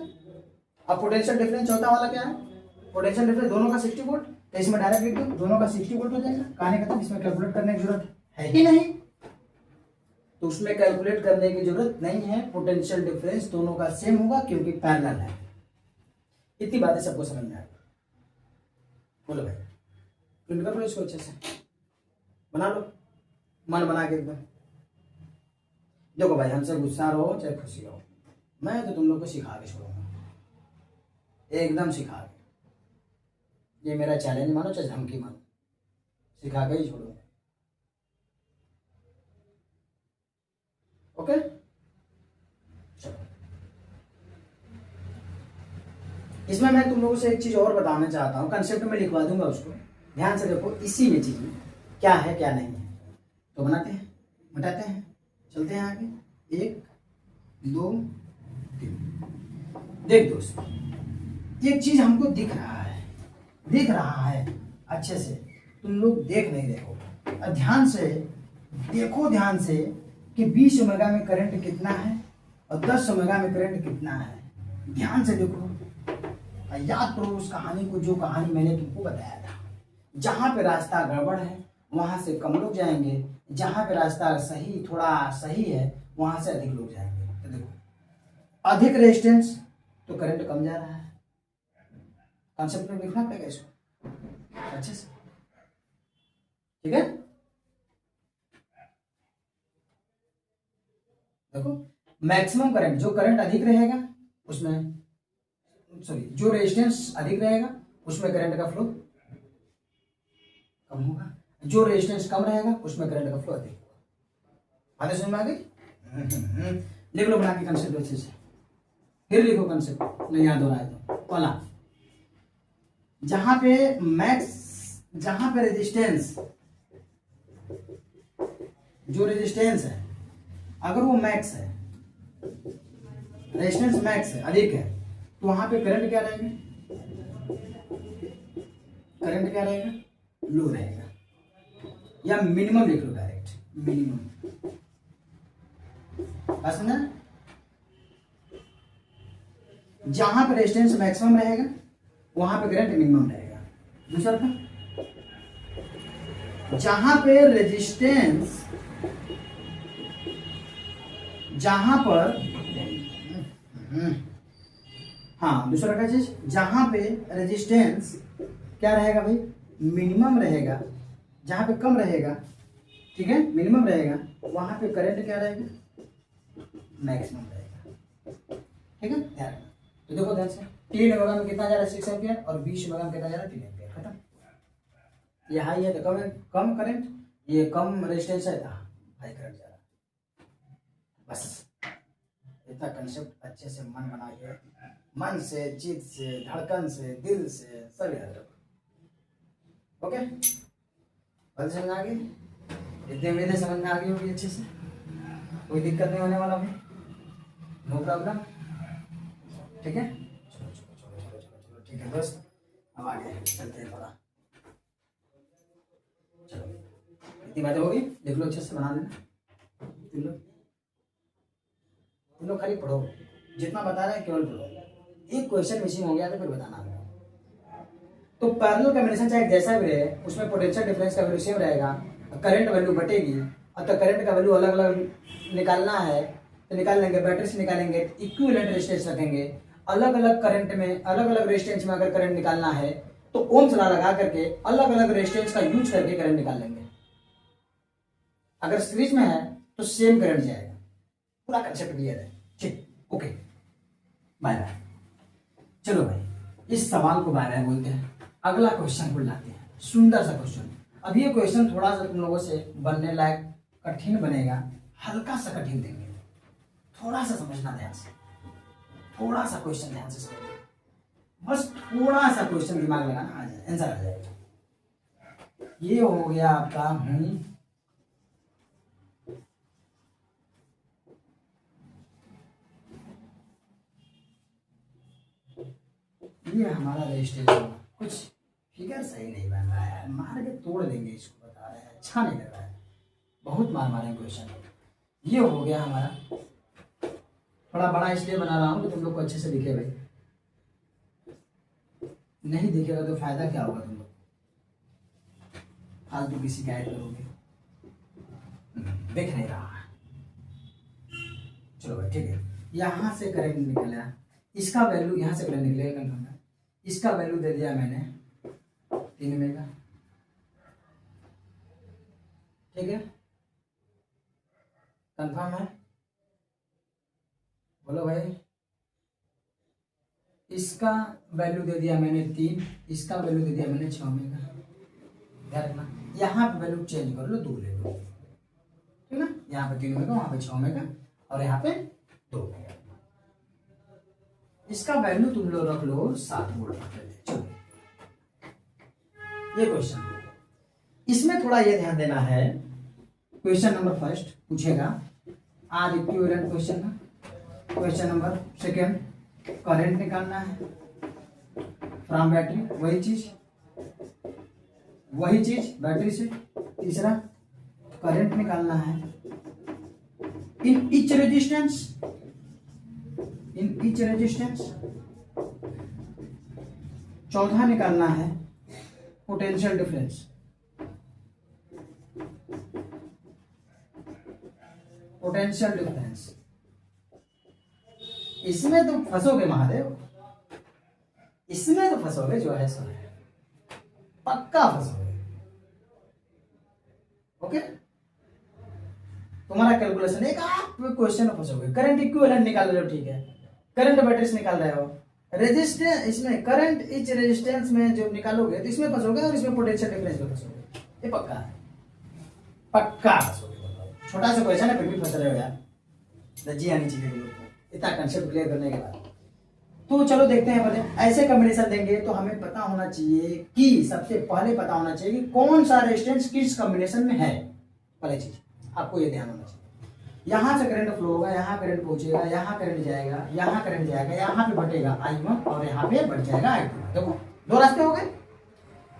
अब पोटेंशियल डिफरेंस चौथा वाला क्या है, पोटेंशियल डिफरेंस दोनों का 60 वोल्ट, तो इसमें डायरेक्ट लिख दो दोनों का 60 वोल्ट हो जाएगा। कहानी खत्म, इसमें कैलकुलेट करने की जरूरत है ही नहीं, तो उसमें कैलकुलेट करने की जरूरत नहीं है, पोटेंशियल डिफरेंस दोनों का सेम होगा क्योंकि पैरेलल है। इतनी बातें सबको समझ में आएगी। बोलो भाई, प्रिंट कर लो इसको अच्छे से, बना लो मन बना के एकदम। देखो भाई, हमसे गुस्सा रहो चाहे खुशी रहो, मैं तो तुम लोग को सिखा के छोड़ूंगा, एकदम सिखा के। ये मेरा चैलेंज मानो चाहे धमकी मानो, सिखा के ही छोड़ूंगा। ओके, चलो इसमें मैं तुम लोगों से एक चीज और बताना चाहता हूँ, कंसेप्ट में लिखवा दूंगा उसको, ध्यान से देखो इसी में चीज क्या है क्या नहीं है। तो बनाते हैं, मिटाते हैं, चलते हैं आगे, 1 2 3। देख दोस्त, एक चीज हमको दिख रहा है अच्छे से, तुम लोग देख नहीं रहे हो। ध्यान से देखो, ध्यान से कि 20 ओमेगा में करंट कितना है और 10 ओमेगा में करंट कितना है। ध्यान से देखो, याद करो उस कहानी को, जो कहानी मैंने तुमको बताया था। जहां पे रास्ता गड़बड़ है वहां से कम लोग जाएंगे, जहां पे रास्ता सही थोड़ा सही है वहां से अधिक लोग जाएंगे। तो देखो, अधिक रेजिस्टेंस तो करंट कम जा रहा है। कॉन्सेप्ट में लिखना पड़ेगा इसको अच्छे से, ठीक है? देखो, मैक्सिमम करंट, जो करंट अधिक रहेगा उसमें, सॉरी, जो रेजिस्टेंस अधिक रहेगा उसमें करंट का फ्लो कम होगा, जो रेजिस्टेंस कम रहेगा उसमें करंट का फ्लो अधिक होगा। आगे समझ में आ गई? लिख लो बना के कंसेप्ट अच्छे से, फिर लिखो कंसेप्ट, नहीं याद हो रहा है तो। पहला, जहां पे रेजिस्टेंस, जो रेजिस्टेंस है अगर वो मैक्स है, रेजिस्टेंस मैक्स है, अधिक है, तो वहां पे करंट क्या रहेगा, करंट क्या रहेगा, लो रहेगा, या मिनिमम लिख लो डायरेक्ट, मिनिमम। समझा? जहां पे रेजिस्टेंस मैक्सिमम रहेगा वहां पे करंट मिनिमम रहेगा। दूसरा था, जहां पे रेजिस्टेंस, जहां पर, हाँ दूसरा का चीज, जहां पे रेजिस्टेंस क्या रहेगा भाई, मिनिमम रहेगा, जहां पे कम रहेगा, ठीक है, मिनिमम रहेगा, वहां पे करंट क्या रहेगा, मैक्सिमम रहेगा। ठीक है, ध्यान रखना। तो देखो ध्यान से, 3 ओमेगा में कितना जा रहा है 6 एम्पियर, और 20 ओमेगा में कितना जा रहा है 3 एम्पियर। खत्म। ये हाई है तो कम करंट, ये कम रेजिस्टेंस है तो हाई करंट जा रहा है। बस इतना कंसेप्ट अच्छे से मन बना के, मन से, चित्त से, धड़कन से, दिल से, सब याद रखो। ओके, बात समझ आ गई? इतने उम्मीदें समझ में आ गई होगी अच्छे से, कोई दिक्कत नहीं होने वाला भाई, नो प्रॉब्लम। ठीक है, चलो चलो चलो चलो चलो चलो, ठीक है दोस्त, अब आगे चलते हैं थोड़ा। चलो, इतनी बातें होगी, देख लो अच्छे से, बना लेना। तुम लोग खाली पढ़ो, जितना बता रहे हैं केवल पढ़ो। एक क्वेश्चन मिसिंग हो गया तो फिर बताना। तो पैरेलल कॉम्बिनेशन चाहे जैसा भी रहे, उसमें पोटेंशियल डिफरेंस का वैल्यू सेम रहेगा, करंट वैल्यू बटेगी। अब तो करंट का वैल्यू अलग अलग निकालना है तो निकाल लेंगे, बैटरी से निकालेंगे, इक्विवेलेंट रेजिस्टेंस रखेंगे। अलग अलग करंट में, अलग अलग रेजिस्टेंस में अगर करंट निकालना है तो ओम्स लॉ लगा करके अलग अलग रेजिस्टेंस का यूज करके करंट निकाल लेंगे। अगर सीरीज में है तो सेम करंट जाएगा, पूरा कंसेप्ट क्लियर है? ठीक, ओके, बाय बाय। चलो भाई इस सवाल को बाय बाय बोलते हैं, अगला क्वेश्चन को लाते हैं, सुंदर सा क्वेश्चन। अब ये क्वेश्चन थोड़ा सा तुम लोगों से बनने लायक कठिन बनेगा, हल्का सा कठिन देंगे, थोड़ा सा समझना ध्यान से, थोड़ा सा क्वेश्चन ध्यान से समझना, बस थोड़ा सा क्वेश्चन दिमाग लगाना, आ जाए आंसर आ जाएगा। ये हो गया आपका ये हमारा रजिस्ट्रेशन, कुछ फिगर सही नहीं बन रहा है, मार के तोड़ देंगे इसको, बता रहे हैं, अच्छा नहीं लग रहा है, बहुत मार मारेंगे क्वेश्चन। ये हो गया हमारा, थोड़ा बड़ा इसलिए बना रहा हूँ कि तुम लोग को अच्छे से दिखे भाई, नहीं दिखेगा तो फायदा क्या होगा, तुम लोग फालतू की शिकायत करोगे, दिख नहीं रहा है। चलो भाई ठीक है, यहाँ से करंट निकला, इसका वैल्यू यहाँ से करंट निकलेगा कंफर्म है, इसका वैल्यू दे दिया मैंने 3 मेगा, ठीक है, कंफर्म है, बोलो भाई। इसका वैल्यू दे दिया मैंने 3, इसका वैल्यू दे दिया मैंने 6 मेगा, ध्यान रखना, यहाँ पे वैल्यू चेंज कर लो, 2 ले लो, ठीक है, यहाँ पे 3 मेगा, वहाँ पे 6 मेगा, और यहाँ पे 2 मेगा। इसका वैल्यू तुम लोग रख लो 7 वोल्ट। चलो ये क्वेश्चन, इसमें थोड़ा ये ध्यान देना है, क्वेश्चन नंबर फर्स्ट पूछेगा आर इक्विवेलेंट क्वेश्चन है, क्वेश्चन नंबर सेकेंड करंट निकालना है फ्रॉम बैटरी, वही चीज बैटरी से, तीसरा करंट निकालना है इन ईच रेजिस्टेंस, चौथा निकालना है पोटेंशियल डिफरेंस, इसमें तो फंसोगे महादेव, इसमें तो फंसोगे, जो है सो है, पक्का फंसोगे, ओके। तुम्हारा कैलकुलेशन एक आप क्वेश्चन में फंसोगे, करंट इक्विवेलेंट निकाल रहे हो, ठीक है, करंट बैटरी से निकाल रहे हो, रेजिस्टेंस इसमें करंट इच रेजिस्टेंस में जो निकालोगे तो इसमें फंसोगे, और इसमें पोटेंशियल डिफरेंस में फंसोगे, ये पक्का है, पक्का फंसोगे। छोटा सा क्वेश्चन है फिर भी फंस रहे हो यार, लज्जी आनी चाहिए तुम लोग को इतना कंसेप्ट क्लियर करने के बाद। तो चलो देखते हैं, पहले ऐसे कॉम्बिनेशन देंगे तो हमें पता होना चाहिए कि, सबसे पहले पता होना चाहिए कि कौन सा रेजिस्टेंस किस कॉम्बिनेशन में है, पहले चीज आपको ये ध्यान होना चाहिए। यहाँ से करंट फ्लो होगा, यहाँ करंट पहुंचेगा, यहाँ करंट जाएगा, यहाँ करंट जाएगा, यहाँ पे बटेगा I1 और यहाँ पे बढ़ जाएगा I2। देखो 2 रास्ते हो गए,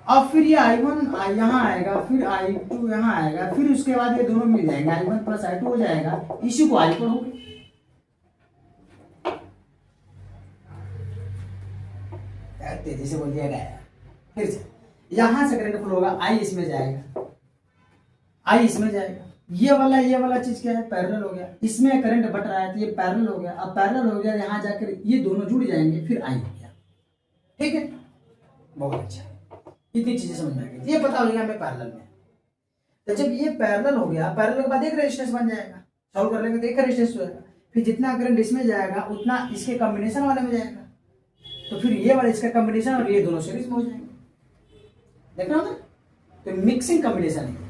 अब फिर ये I1 यहाँ आएगा, फिर I2 यहाँ आएगा, फिर उसके बाद ये दोनों मिल जाएंगे, I1 प्लस I2 हो जाएगा, इसी को I पढ़ोगे। तेजी से बोल दिया गया, फिर से यहाँ से करंट फ्लो होगा, I इसमें जाएगा, I इसमें जाएगा, ये वाला चीज क्या है, पैरेलल हो गया, इसमें करंट बट रहा है तो ये पैरेलल हो गया, अब पैरेलल हो गया, यहाँ जाकर ये दोनों जुड़ जाएंगे, फिर I हो गया, ठीक है, बहुत अच्छा, इतनी चीजें समझ में आ गई, ये पता हो गया हमें पैरेलल में। तो जब ये पैरेलल हो गया, पैरेलल के बाद एक रेजिस्टेंस बन जाएगा, सॉल्व कर लेंगे तो एक रेजिस्टेंस हो जाएगा, फिर जितना करंट इसमें जाएगा उतना इसके कॉम्बिनेशन वाले में जाएगा, तो फिर ये वाला इसका कॉम्बिनेशन और ये दोनों सीरीज में हो जाएंगे, देखना होगा, तो मिक्सिंग कॉम्बिनेशन है,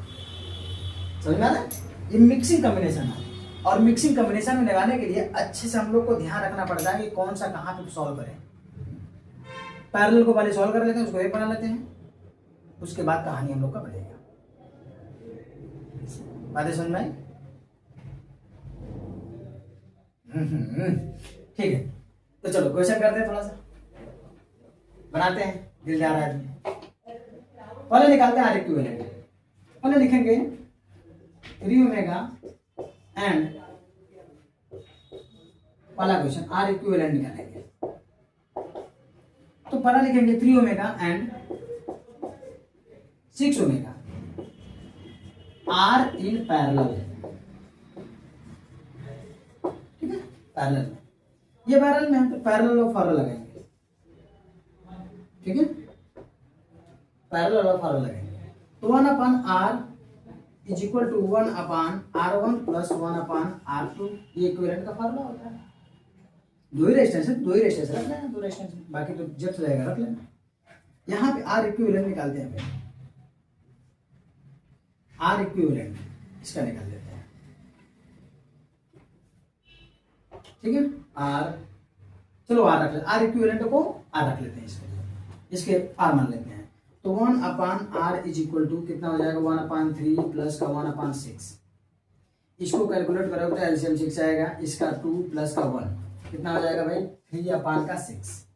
समझ में आ रहा है, ये मिक्सिंग कॉम्बिनेशन है, और मिक्सिंग कॉम्बिनेशन में लगाने के लिए अच्छे से हम लोग को ध्यान रखना पड़ता है कि कौन सा कहाँ पे सॉल्व करें। पैरेलल को पहले सॉल्व कर लेते हैं, उसको एक बना लेते हैं, उसके बाद कहानी हम लोग का बढ़ेगा। बातें समझ में आई? ठीक है, तो चलो क्वेश्चन करते हैं, थोड़ा सा बनाते हैं, दिल जा रहा है। पहले निकालते हैं आर इक्विवेलेंट, पहले लिखेंगे 3 ओमेगा एंड, पहला क्वेश्चन आर इक्विवेलेंट निकालेंगे, तो पहला लिखेंगे 3 omega and 6 omega R in parallel, ठीक है, पैरेलल, ये पैरेलल में है तो पैरेलल और पैरेलल लगाएंगे, ठीक है, पैरेलल और पैरेलल लगाएंगे, तो 1/r is equal to 1/R1 plus 1/R2। ये इक्विवेलेंट का फार्मूला होता है। दो ही रेजिस्टेंस है, दो ही रेजिस्टेंस रख लेना, दो रेजिस्टेंस, बाकी तो जब रहेगा रख लेना। यहाँ पे आर इक्विवेलेंट निकालते हैं, आर इक्विवेलेंट इसका निकाल देते हैं, ठीक है। आर, चलो आर रख लेते, आर इक्विवेलेंट को आर रख लेते हैं, इसके आर मान लेते हैं। तो 1/R इज इक्वल टू कितना हो जाएगा, 1/3 प्लस का 1/6। इसको कैलकुलेट करोगे तो एलसीएम 6 आएगा, इसका 2 प्लस का 1 कितना हो जाएगा भाई, 3/6।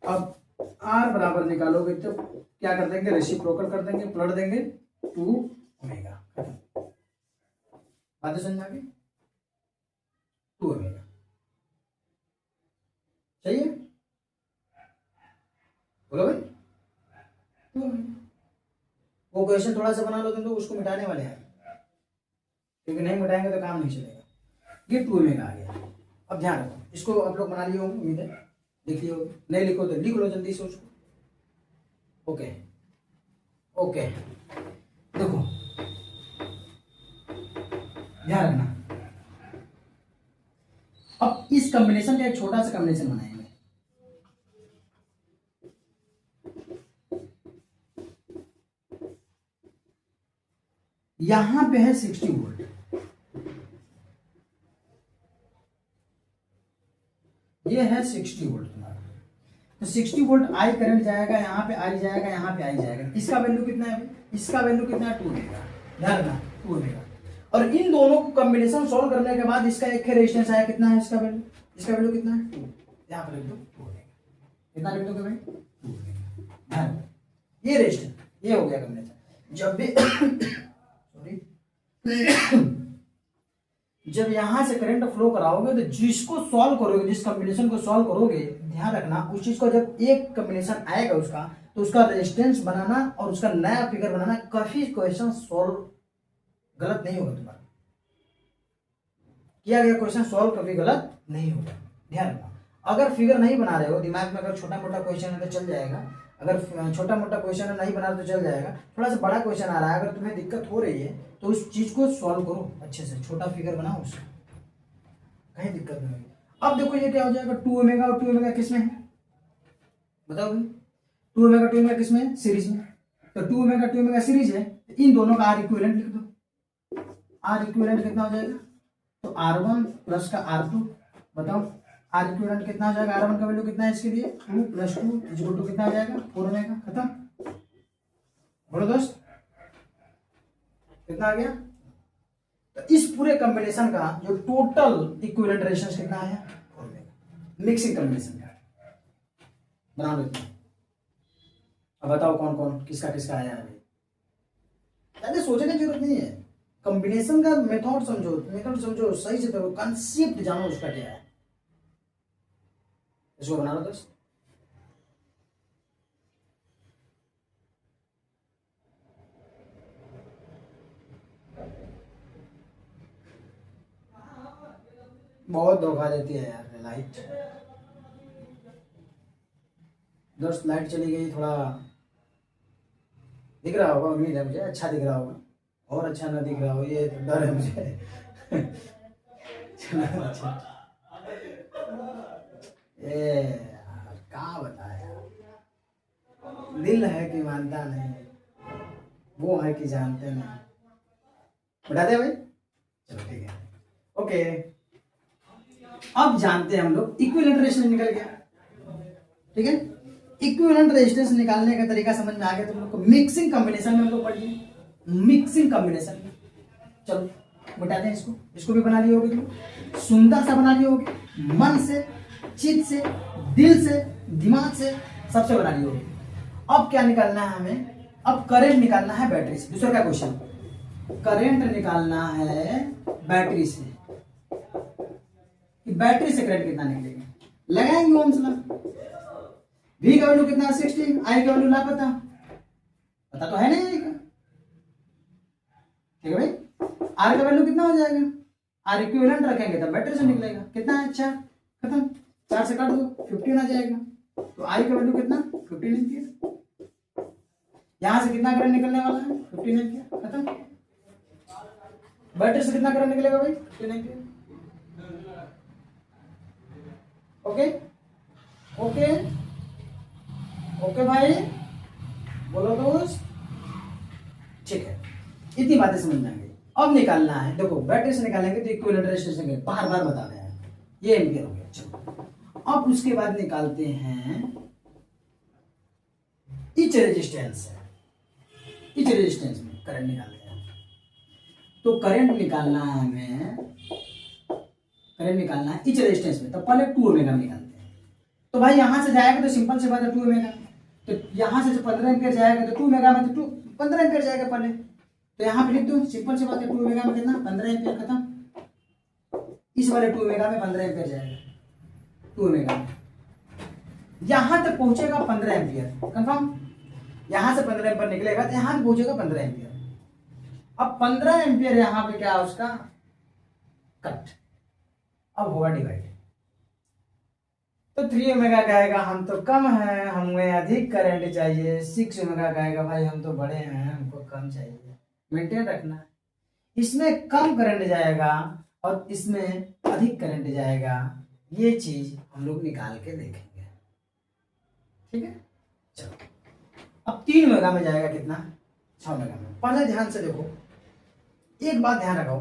अब आर बराबर निकालोगे तो क्या कर देंगे, रेसिप्रोकल कर देंगे, पलट देंगे 2 ओमेगा। बातें समझ में आ गई, 2 ओमेगा चाहिए, बोलो भाई। 2 ओमेगा। वो क्वेश्चन थोड़ा सा बना लो तुम, तो उसको मिटाने वाले हैं, क्योंकि नहीं मिटाएंगे तो काम नहीं चलेगा। ये 2 ओमेगा आ गया। अब ध्यान रखो, इसको आप लोग बना लिए होंगे, उम्मीद है लिख लिए होंगे, नहीं लिखो तो लिख लो जल्दी से उसको। ओके ओके, देखो ध्यान रखना। अब इस कॉम्बिनेशन का एक छोटा सा कॉम्बिनेशन बनाएंगे। यहां पे है 60 वोल्ट, ये है 60 वोल्ट तुम्हारा। तो 60 वोल्ट आई करंट जाएगा, यहाँ पे आई जाएगा, यहाँ पे आई जाएगा। इसका वैल्यू कितना है, इसका वैल्यू कितना है, 2 ओमेगा। ध्यान रखना 2 ओमेगा। और इन दोनों को कॉम्बिनेशन सॉल्व करने के बाद इसका एक रेजिस्टेंस आया, कितना है इसका वैल्यू, इसका वैल्यू कितना है 2। यहाँ पर लिख दो 2 ओमेगा। कितना लिख दोगे भाई, 2 ओमेगा। ध्यान, ये रेजिस्टेंस, ये हो गया कॉम्बिनेशन। जब भी सॉरी जब यहां से करंट फ्लो कराओगे तो जिसको सॉल्व करोगे, जिस कॉम्बिनेशन को सॉल्व करोगे, ध्यान रखना उस चीज को, जब एक कॉम्बिनेशन आएगा उसका, तो उसका रेजिस्टेंस बनाना और उसका नया फिगर बनाना, काफी क्वेश्चन सॉल्व गलत नहीं होगा तुम्हारा। किया गया क्वेश्चन सॉल्व कभी गलत नहीं होगा, ध्यान रखना। अगर फिगर नहीं बना रहे हो दिमाग में, अगर छोटा मोटा क्वेश्चन है तो चल जाएगा, अगर छोटा मोटा क्वेश्चन नहीं बना रहे तो चल जाएगा। थोड़ा सा बड़ा क्वेश्चन आ रहा है, अगर तुम्हें दिक्कत हो रही है तो उस चीज को सॉल्व करो अच्छे से, छोटा फिगर बनाओ उसका, कहीं दिक्कत नहीं होगी। अब देखो ये क्या हो जाएगा, 2 ओमेगा और 2 ओमेगा किस में है, बताओ भाई। 2 ओमेगा 2 ओमेगा किस में है, सीरीज में। तो 2 ओमेगा 2 ओमेगा सीरीज है, तो इन दोनों का आर इक्विवेलेंट लिख दो। आर इक्विवेलेंट कितना हो जाएगा, तो R1 प्लस का R2, बताओ आर इक्विवेलेंट कितना हो जाएगा। R1 का वैल्यू कितना है इसके लिए, 2 + 2 = कितना हो जाएगा, 4 ओमेगा। खत्म, बोलो दोस्त कितना आ गया। तो इस पूरे कॉम्बिनेशन का जो टोटल इक्विवेलेंट रेजिस्टेंस कितना आया, 4 ओमेगा। मिक्सिंग कॉम्बिनेशन का बना लेते हैं। अब बताओ कौन कौन किसका किसका आया है, ज्यादा सोचने की जरूरत नहीं है। कॉम्बिनेशन का मेथड समझो सही से, करो कंसेप्ट जानो उसका क्या है, इसको बना लो दोस्त। बहुत धोखा देती है यार लाइट। दोस्त लाइट चली गई, थोड़ा दिख रहा होगा, उम्मीद है मुझे अच्छा दिख रहा होगा, और अच्छा ना दिख रहा हो ये डर है मुझे। चलो अच्छा, ये क्या बताया, दिल है कि मानता नहीं, वो है कि जानते नहीं। बताते भाई, चलो ठीक है ओके। अब जानते हैं हम लोग इक्विवेलेंट रेजिस्टेंस निकल गया, ठीक है। इक्विवेलेंट रेजिस्टेंस निकालने का तरीका समझ में आ गया तुम लोग को। मिक्सिंग कॉम्बिनेशन में हम लोग पढ़ लिए, मिक्सिंग कॉम्बिनेशन में। चलो बताते हैं इसको, इसको भी बना लिए होगे तुम, सुंदर सा बना लिए होगे, मन से, चित से, दिल से, दिमाग से, सबसे बना लिए होगे। अब क्या निकालना है हमें, अब करंट निकालना है बैटरी से। दूसरा क्या क्वेश्चन, करंट निकालना है बैटरी से, कि बैटरी से करंट कितना निकलेगा। लगाएंगे ओम्स लॉ। V का वैल्यू कितना है 60, I का वैल्यू लापता, पता तो है नहीं आई का, ठीक है भाई। R का वैल्यू कितना हो जाएगा, R इक्विवेलेंट रखेंगे तब बैटरी से निकलेगा, कितना है, अच्छा खत्म, 4 से काट दो 15 आ जाएगा। तो I का वैल्यू कितना, 15 एम्पियर। यहां से कितना करंट निकलने वाला है, 15 एम्पियर। खत्म, बैटरी से कितना करंट निकलेगा भाई? 15 एम्पियर। ओके ओके ओके भाई, बोलो दोस्त, ठीक है, इतनी बातें समझ में आ गई। अब निकालना है, देखो बैटरी से निकालेंगे तो इक्विवेलेंट रेजिस्टेंस बार बार बताना है, ये एम्पियर हो गया। चलो अब उसके बाद निकालते हैं इच रेजिस्टेंस है, इच रेजिस्टेंस में करंट निकालते हैं। तो करंट निकालना है हमें, करंट निकालना है इच रेजिस्टेंस में, तो पहले 2 ओमेगा निकालते हैं। तो भाई यहां से जाएगा तो सिंपल से बात है 2 ओमेगा, तो यहां से 15 एम्पियर जाएगा तो 2 ओमेगा में तो 15 एम्पियर जाएगा पहले, तो यहाँ पे लिख दो, सिंपल से बात है 2 ओमेगा में कितना? 15 एम्पियर खत्म। इस वाले 2 ओमेगा में 15 एम्पियर जाएगा, 2 ओमेगा में यहां तक पहुंचेगा 15 एम्पियर कंफर्म। यहां से 15 एम्पियर निकलेगा तो यहां पहुंचेगा 15 एम्पियर। अब 15 एम्पियर यहां पे क्या उसका कट, अब होगा डिवाइड। तो 3 ओमेगा कहेगा हम तो कम है, हमें अधिक करंट चाहिए। 6 ओमेगा कहेगा भाई हम तो बड़े हैं, हमको कम चाहिए। मेंटेन रखना है, इसमें कम करंट जाएगा और इसमें अधिक करंट जाएगा, ये चीज हम लोग निकाल के देखेंगे, ठीक है। चलो अब 3 ओमेगा में जाएगा कितना? 6 ओमेगा में। पहले ध्यान से देखो, एक बात ध्यान रखो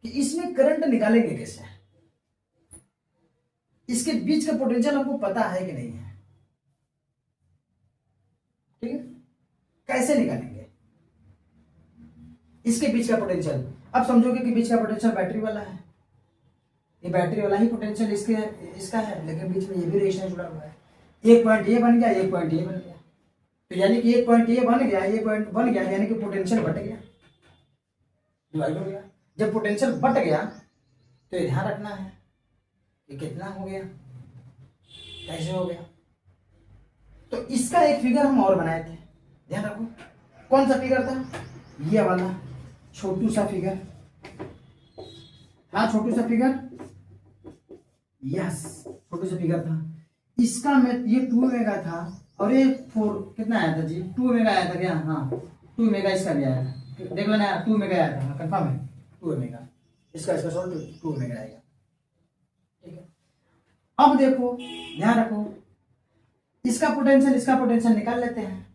कि इसमें करंट निकालेंगे कैसे, इसके बीच का पोटेंशियल हमको पता है कि नहीं है, ठीक है। कैसे निकालेंगे इसके बीच का पोटेंशियल? अब समझोगे कि बीच का पोटेंशियल बैटरी वाला है, ये बैटरी वाला ही पोटेंशियल इसका है, लेकिन बीच में ये भी रेजिस्टेंस जुड़ा हुआ है। एक पॉइंट ये बन गया, एक पॉइंट ये बन गया, तो यानी कि एक पॉइंट ये बन गया, ये पॉइंट बन गया, यानी कि पोटेंशियल बट गया, डिवाइड हो गया। जब पोटेंशियल बट गया तो ये ध्यान रखना है कि कितना हो गया, कैसे हो गया। तो इसका एक फिगर हम और बनाए थे, ध्यान रखो। कौन सा फिगर था? ये वाला छोटू सा फिगर, हाँ छोटू सा फिगर, यस छोटू सा फिगर था। इसका में ये 2 ओमेगा था और ये 4 कितना आया था जी? 2 ओमेगा आया था क्या? हाँ 2 ओमेगा इसका भी आया था, देख लेना 2 ओमेगा आया था, कंफर्म है 2 ओमेगा इसका सॉल्व 2 ओमेगा आएगा, ठीक है। अब देखो ध्यान रखो, इसका पोटेंशियल निकाल लेते हैं।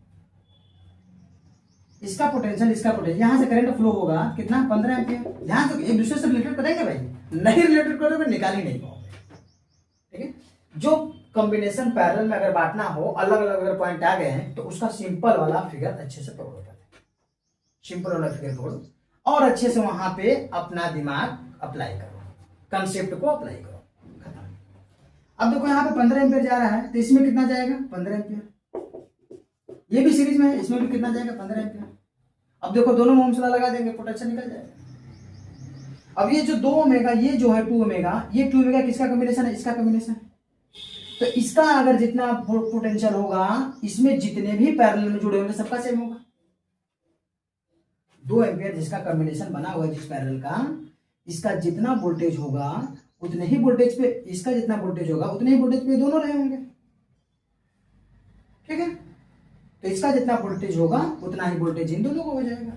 इसका पोटेंशियल यहां से करंट फ्लो होगा कितना? 15 एम्पियर। ध्यान से एक दूसरे से रिलेटेड करेंगे भाई, नहीं रिलेटेड करोगे निकाल ही नहीं पाओगे, ठीक है। जो कॉम्बिनेशन पैरेलल में अगर बांटना हो, अलग अलग अगर पॉइंट आ गए हैं तो उसका सिंपल वाला फिगर अच्छे से पकड़ो, सिंपल वाला फिगर पकड़ो और अच्छे से वहां पे अपना दिमाग अप्लाई करो, कंसेप्ट को अप्लाई करो, खत्म। अब देखो यहाँ पे 15 एम्पियर जा रहा है, तो इसमें कितना जाएगा? 15 एम्पियर। ये भी सीरीज में है, इसमें भी कितना जाएगा? 15 एम्पियर। अब देखो दोनों में ओम्स लॉ लगा देंगे, पोटेंशियल निकल जाएगा। अब ये जो 2 ओमेगा, ये जो है 2 ओमेगा, ये 2 ओमेगा किसका कॉम्बिनेशन है? इसका कॉम्बिनेशन है। तो इसका अगर जितना पोटेंशियल होगा, इसमें जितने भी पैरेलल में जुड़े होंगे सबका सेम होगा। 2 एम्पियर जिसका कॉम्बिनेशन बना हुआ है जिस पैरेलल का, इसका जितना वोल्टेज होगा उतने ही वोल्टेज पे, इसका जितना वोल्टेज होगा उतने ही वोल्टेज पे दोनों रहे होंगे, ठीक है। तो इसका जितना वोल्टेज होगा उतना ही वोल्टेज इन दोनों को हो जाएगा,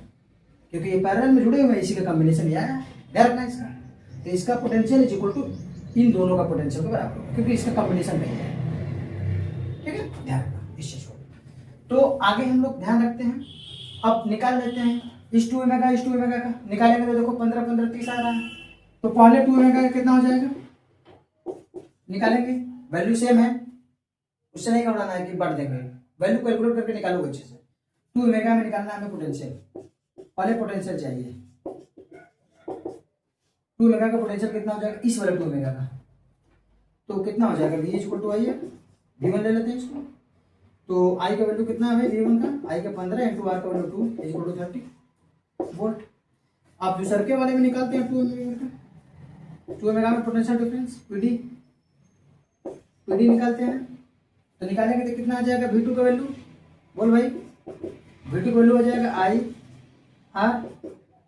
क्योंकि ये पैरेलल में जुड़े हुए हैं, इसी का कॉम्बिनेशन ये आया, ध्यान रखना इसका। तो इसका पोटेंशियल इज इक्वल टू इन दोनों का पोटेंशियल के बराबर होगा, क्योंकि इसका कॉम्बिनेशन नहीं है, ठीक है। ध्यान रखना इस चीज को। तो आगे हम लोग ध्यान रखते हैं, अब निकाल लेते हैं इस 2 ओमेगा का निकालेंगे तो देखो 15 15 30 आ रहा है। तो पहले 2 ओमेगा का कितना हो जाएगा निकालेंगे, वैल्यू सेम है, उससे नहीं घबराना है कि बढ़ देंगे, वैल्यू कैलकुलेट करके निकालोगे अच्छे से। 2 ओमेगा में निकालना है हमें पोटेंशियल, पहले पोटेंशियल चाहिए। 2 ओमेगा का पोटेंशियल कितना हो जाएगा इस वाले 2 ओमेगा का, तो कितना हो जाएगा? V इक्वल टू आई है, V1 ले लेते हैं इसको। तो I का वैल्यू कितना है V1 का? I का 15 इंटू R का value 2 is equal to 30 volt. आप जो सर्किट वाले में निकालते हैं 2 ओमेगा का, 2 ओमेगा में पोटेंशियल डिफरेंस PD निकालते हैं, तो निकालेंगे तो कितना आ जाएगा? V2 का वैल्यू बोल भाई, V2 का वैल्यू हो जाएगा I R,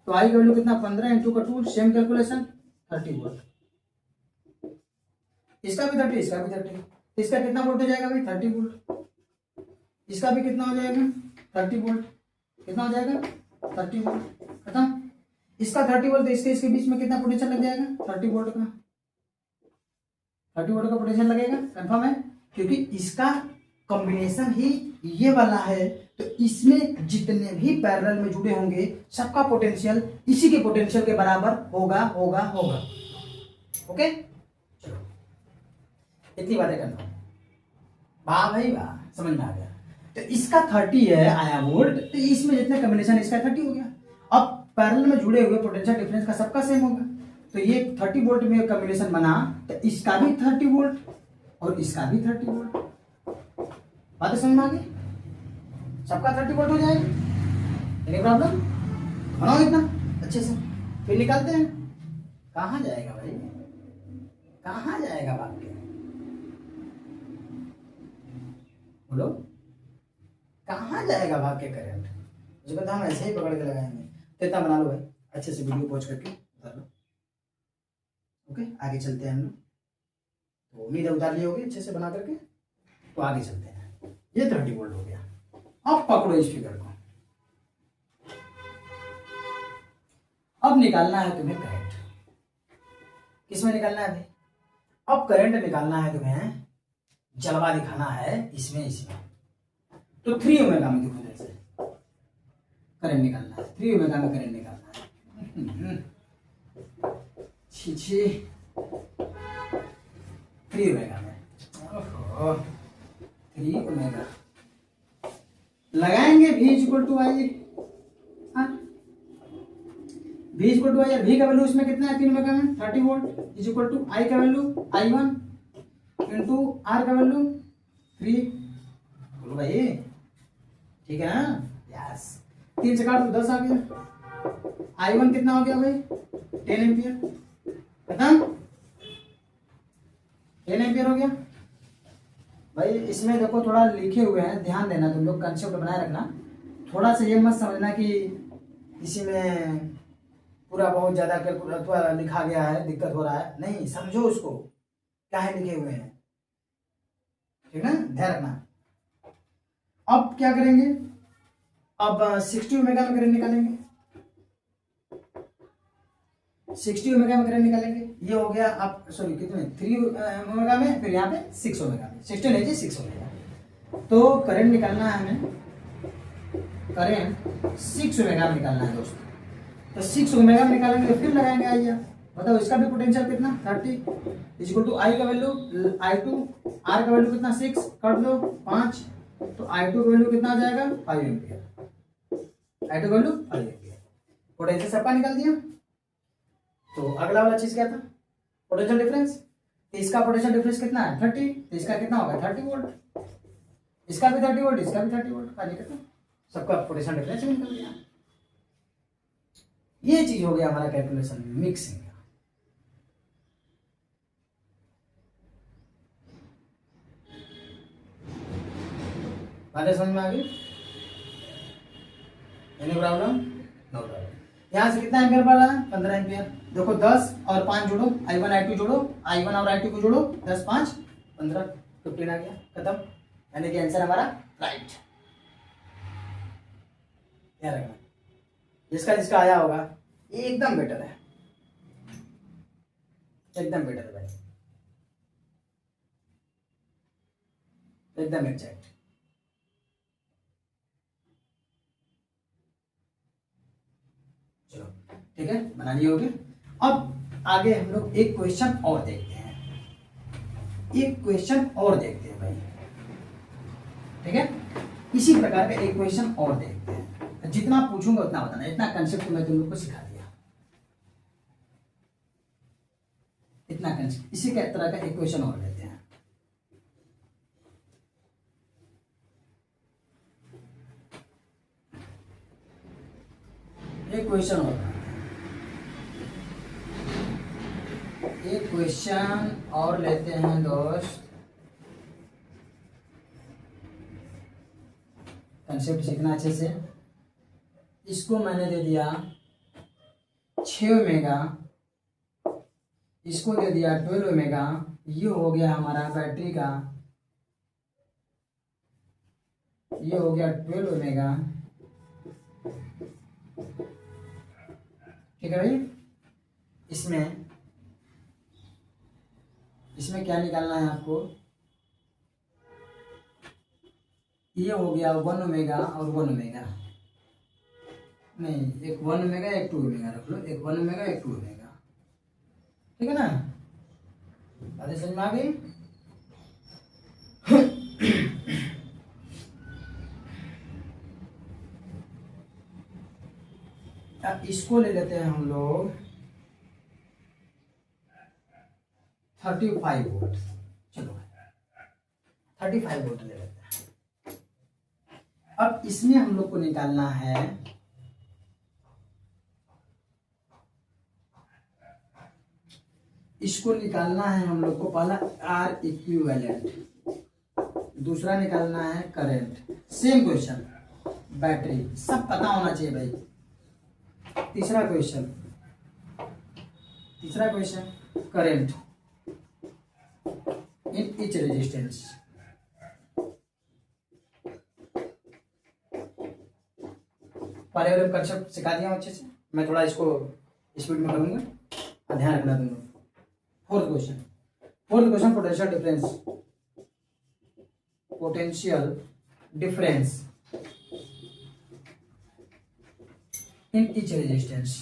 तो I का वैल्यू कितना? 15 इंटू का 2, सेम कैलकुलेशन 30 वोल्ट। इसका भी 30, इसका भी 30, इसका कितना वोल्ट हो जाएगा भाई? 30 वोल्ट। इसका भी कितना हो जाएगा? 30 वोल्ट। कितना हो जाएगा? 30 वोल्ट, खत्म। इसका 30 वोल्ट, तो इसके बीच में कितना पोटेंशियल लग जाएगा? 30 वोल्ट का, 30 वोल्ट का पोटेंशियल लगेगा, कंफर्म है? क्योंकि इसका कॉम्बिनेशन ही ये वाला है, तो इसमें जितने भी पैरेलल में जुड़े होंगे सबका पोटेंशियल इसी के पोटेंशियल के बराबर होगा होगा होगा। ओके, चलो इतनी बातें करना, वाह भाई वाह, समझ में आ गया। तो इसका 30 है आया वोल्ट, तो इसमें जितने कॉम्बिनेशन इसका 30 हो गया। अब पैरेलल में जुड़े हुए पोटेंशियल डिफरेंस का सबका सेम होगा, तो ये 30 वोल्ट में कॉम्बिनेशन बना, तो इसका भी 30 वोल्ट और इसका भी 30 वोल्ट। बातें समझ में आ गई? सबका 30 वोल्ट हो जाएगा, एनी प्रॉब्लम? बनाओ इतना अच्छे से, फिर निकालते हैं। कहाँ जाएगा भाई, कहाँ जाएगा भाग के, बोलो कहाँ जाएगा भाग के करंट? मुझे पता, हम ऐसे ही पकड़ के लगाएंगे। तो इतना बना लो भाई, अच्छे से वीडियो पॉज करके उतार लो। ओके, आगे चलते हैं हम लोग। तो उम्मीद है उतार लिए होगी अच्छे से बना करके। तो आगे चलते हैं। ये 30 वोल्ट हो गया। अब पकड़ो इस फिगर को, अब निकालना है तुम्हें करंट। किसमें निकालना है भाई? अब करंट निकालना है तुम्हें, जलवा दिखाना है इसमें इसमें। तो 3 ओमेगा में देखो, जैसे करंट निकालना है, 3 ओमेगा में करंट निकालना है। छी 3 ओमेगा में, 3 ओमेगा लगाएंगे। V equal to I, V equal to I, V का वैल्यू इसमें कितना है? 3 ओमेगा में 30 volt is equal to I का वैल्यू I1 इंटू R का वैल्यू 3। बोलो भाई, ठीक है ना? यस, 3 से काट दो 10 आ गया। I1 कितना हो गया भाई? 10 एम्पियर, खत्म, 10 एम्पियर हो गया भाई। इसमें देखो थोड़ा लिखे हुए हैं, ध्यान देना, तुम लोग कंसेप्ट बनाए रखना। थोड़ा सा ये मत समझना कि इसी में पूरा बहुत ज्यादा कैलकुलेट लिखा गया है, दिक्कत हो रहा है, नहीं, समझो उसको क्या है लिखे हुए हैं, ठीक है, ध्यान रखना। अब क्या करेंगे? अब 60 ओमेगा में करंट निकालेंगे, 60 ओमेगा में करंट निकालेंगे। ये हो गया, आप सॉरी कितने, 3 ओमेगा में, फिर यहाँ पे 6 ओमेगा में, 60 लीजिए 6 ओमेगा। तो करंट निकालना है हमें, करंट 6 ओमेगा में निकालना है दोस्तों। तो 6 ओमेगा में निकालेंगे, तो फिर लगाएंगे। आइए बताओ, इसका भी पोटेंशियल कितना? 30 इज इक्वल टू आई का वैल्यू I2, R का वैल्यू कितना? 6, काट दो 5, तो I2 का वैल्यू कितना आ जाएगा? 5 एम्पियर। I2 का वैल्यू 5 एम्पियर। पोटेंशियल सबका निकाल दिया। तो अगला वाला चीज क्या था? Potential difference. तो इसका पोटेंशियल डिफरेंस कितना है? 30, तो इसका कितना होगा? 30 वोल्ट। इसका भी 30 वोल्ट, इसका भी 30 वोल्ट, खाली कितना, सबका पोटेंशियल डिफरेंस निकल गया। ये चीज हो गया हमारा कैलकुलेशन मिक्सिंग का। बातें समझ में आ गई? Any problem? No problem. यहाँ से कितना एम्पियर पड़ रहा है? 15 एम्पियर। देखो 10 और 5 जोड़ो, I1 I2 जोड़ो, I1 और I2 को जोड़ो, 10 5 15, 15 आ गया, खत्म। यानी कि आंसर हमारा राइट। ध्यान रखना, जिसका जिसका आया होगा एकदम बेटर है, एकदम बेटर है भाई, एकदम एग्जैक्ट। चलो ठीक है, बना लिए होगे। अब आगे हम लोग एक क्वेश्चन और देखते हैं, एक क्वेश्चन और देखते हैं भाई, ठीक है। इसी प्रकार का एक क्वेश्चन और देखते हैं, जितना पूछूंगा उतना बताना, इतना कंसेप्ट मैं तुम लोग को सिखा दिया, इतना कंसेप्ट। इसी के तरह का एक क्वेश्चन और लेते हैं। एक क्वेश्चन और, एक क्वेश्चन और लेते हैं दोस्त। कंसेप्ट सीखना अच्छे से। इसको मैंने दे दिया 6 ओमेगा, इसको दे दिया 12 ओमेगा। ये हो गया हमारा बैटरी का, ये हो गया 12 ओमेगा, ठीक है भाई। इसमें इसमें क्या निकालना है आपको, ये हो गया 1 ओमेगा और 1 ओमेगा, नहीं एक 1 ओमेगा एक 2 ओमेगा रख लो, एक 1 ओमेगा एक 2 ओमेगा, ठीक है ना, बातें समझ में आ गई। अब इसको ले लेते हैं हम लोग 35 वोल्ट, चलो 35 वोल्ट ले लेते हैं। अब इसमें हम लोग को निकालना है इसको निकालना है हम लोग को, पहला आर इक्विवेलेंट, दूसरा निकालना है करंट। सेम क्वेश्चन, बैटरी सब पता होना चाहिए भाई। तीसरा question current in each resistance. पहले वाले कंसेप्ट सिखा दिया अच्छे से, मैं थोड़ा इसको स्पीड में करूंगा, ध्यान रखना दूंगा। Fourth question potential difference in each resistance,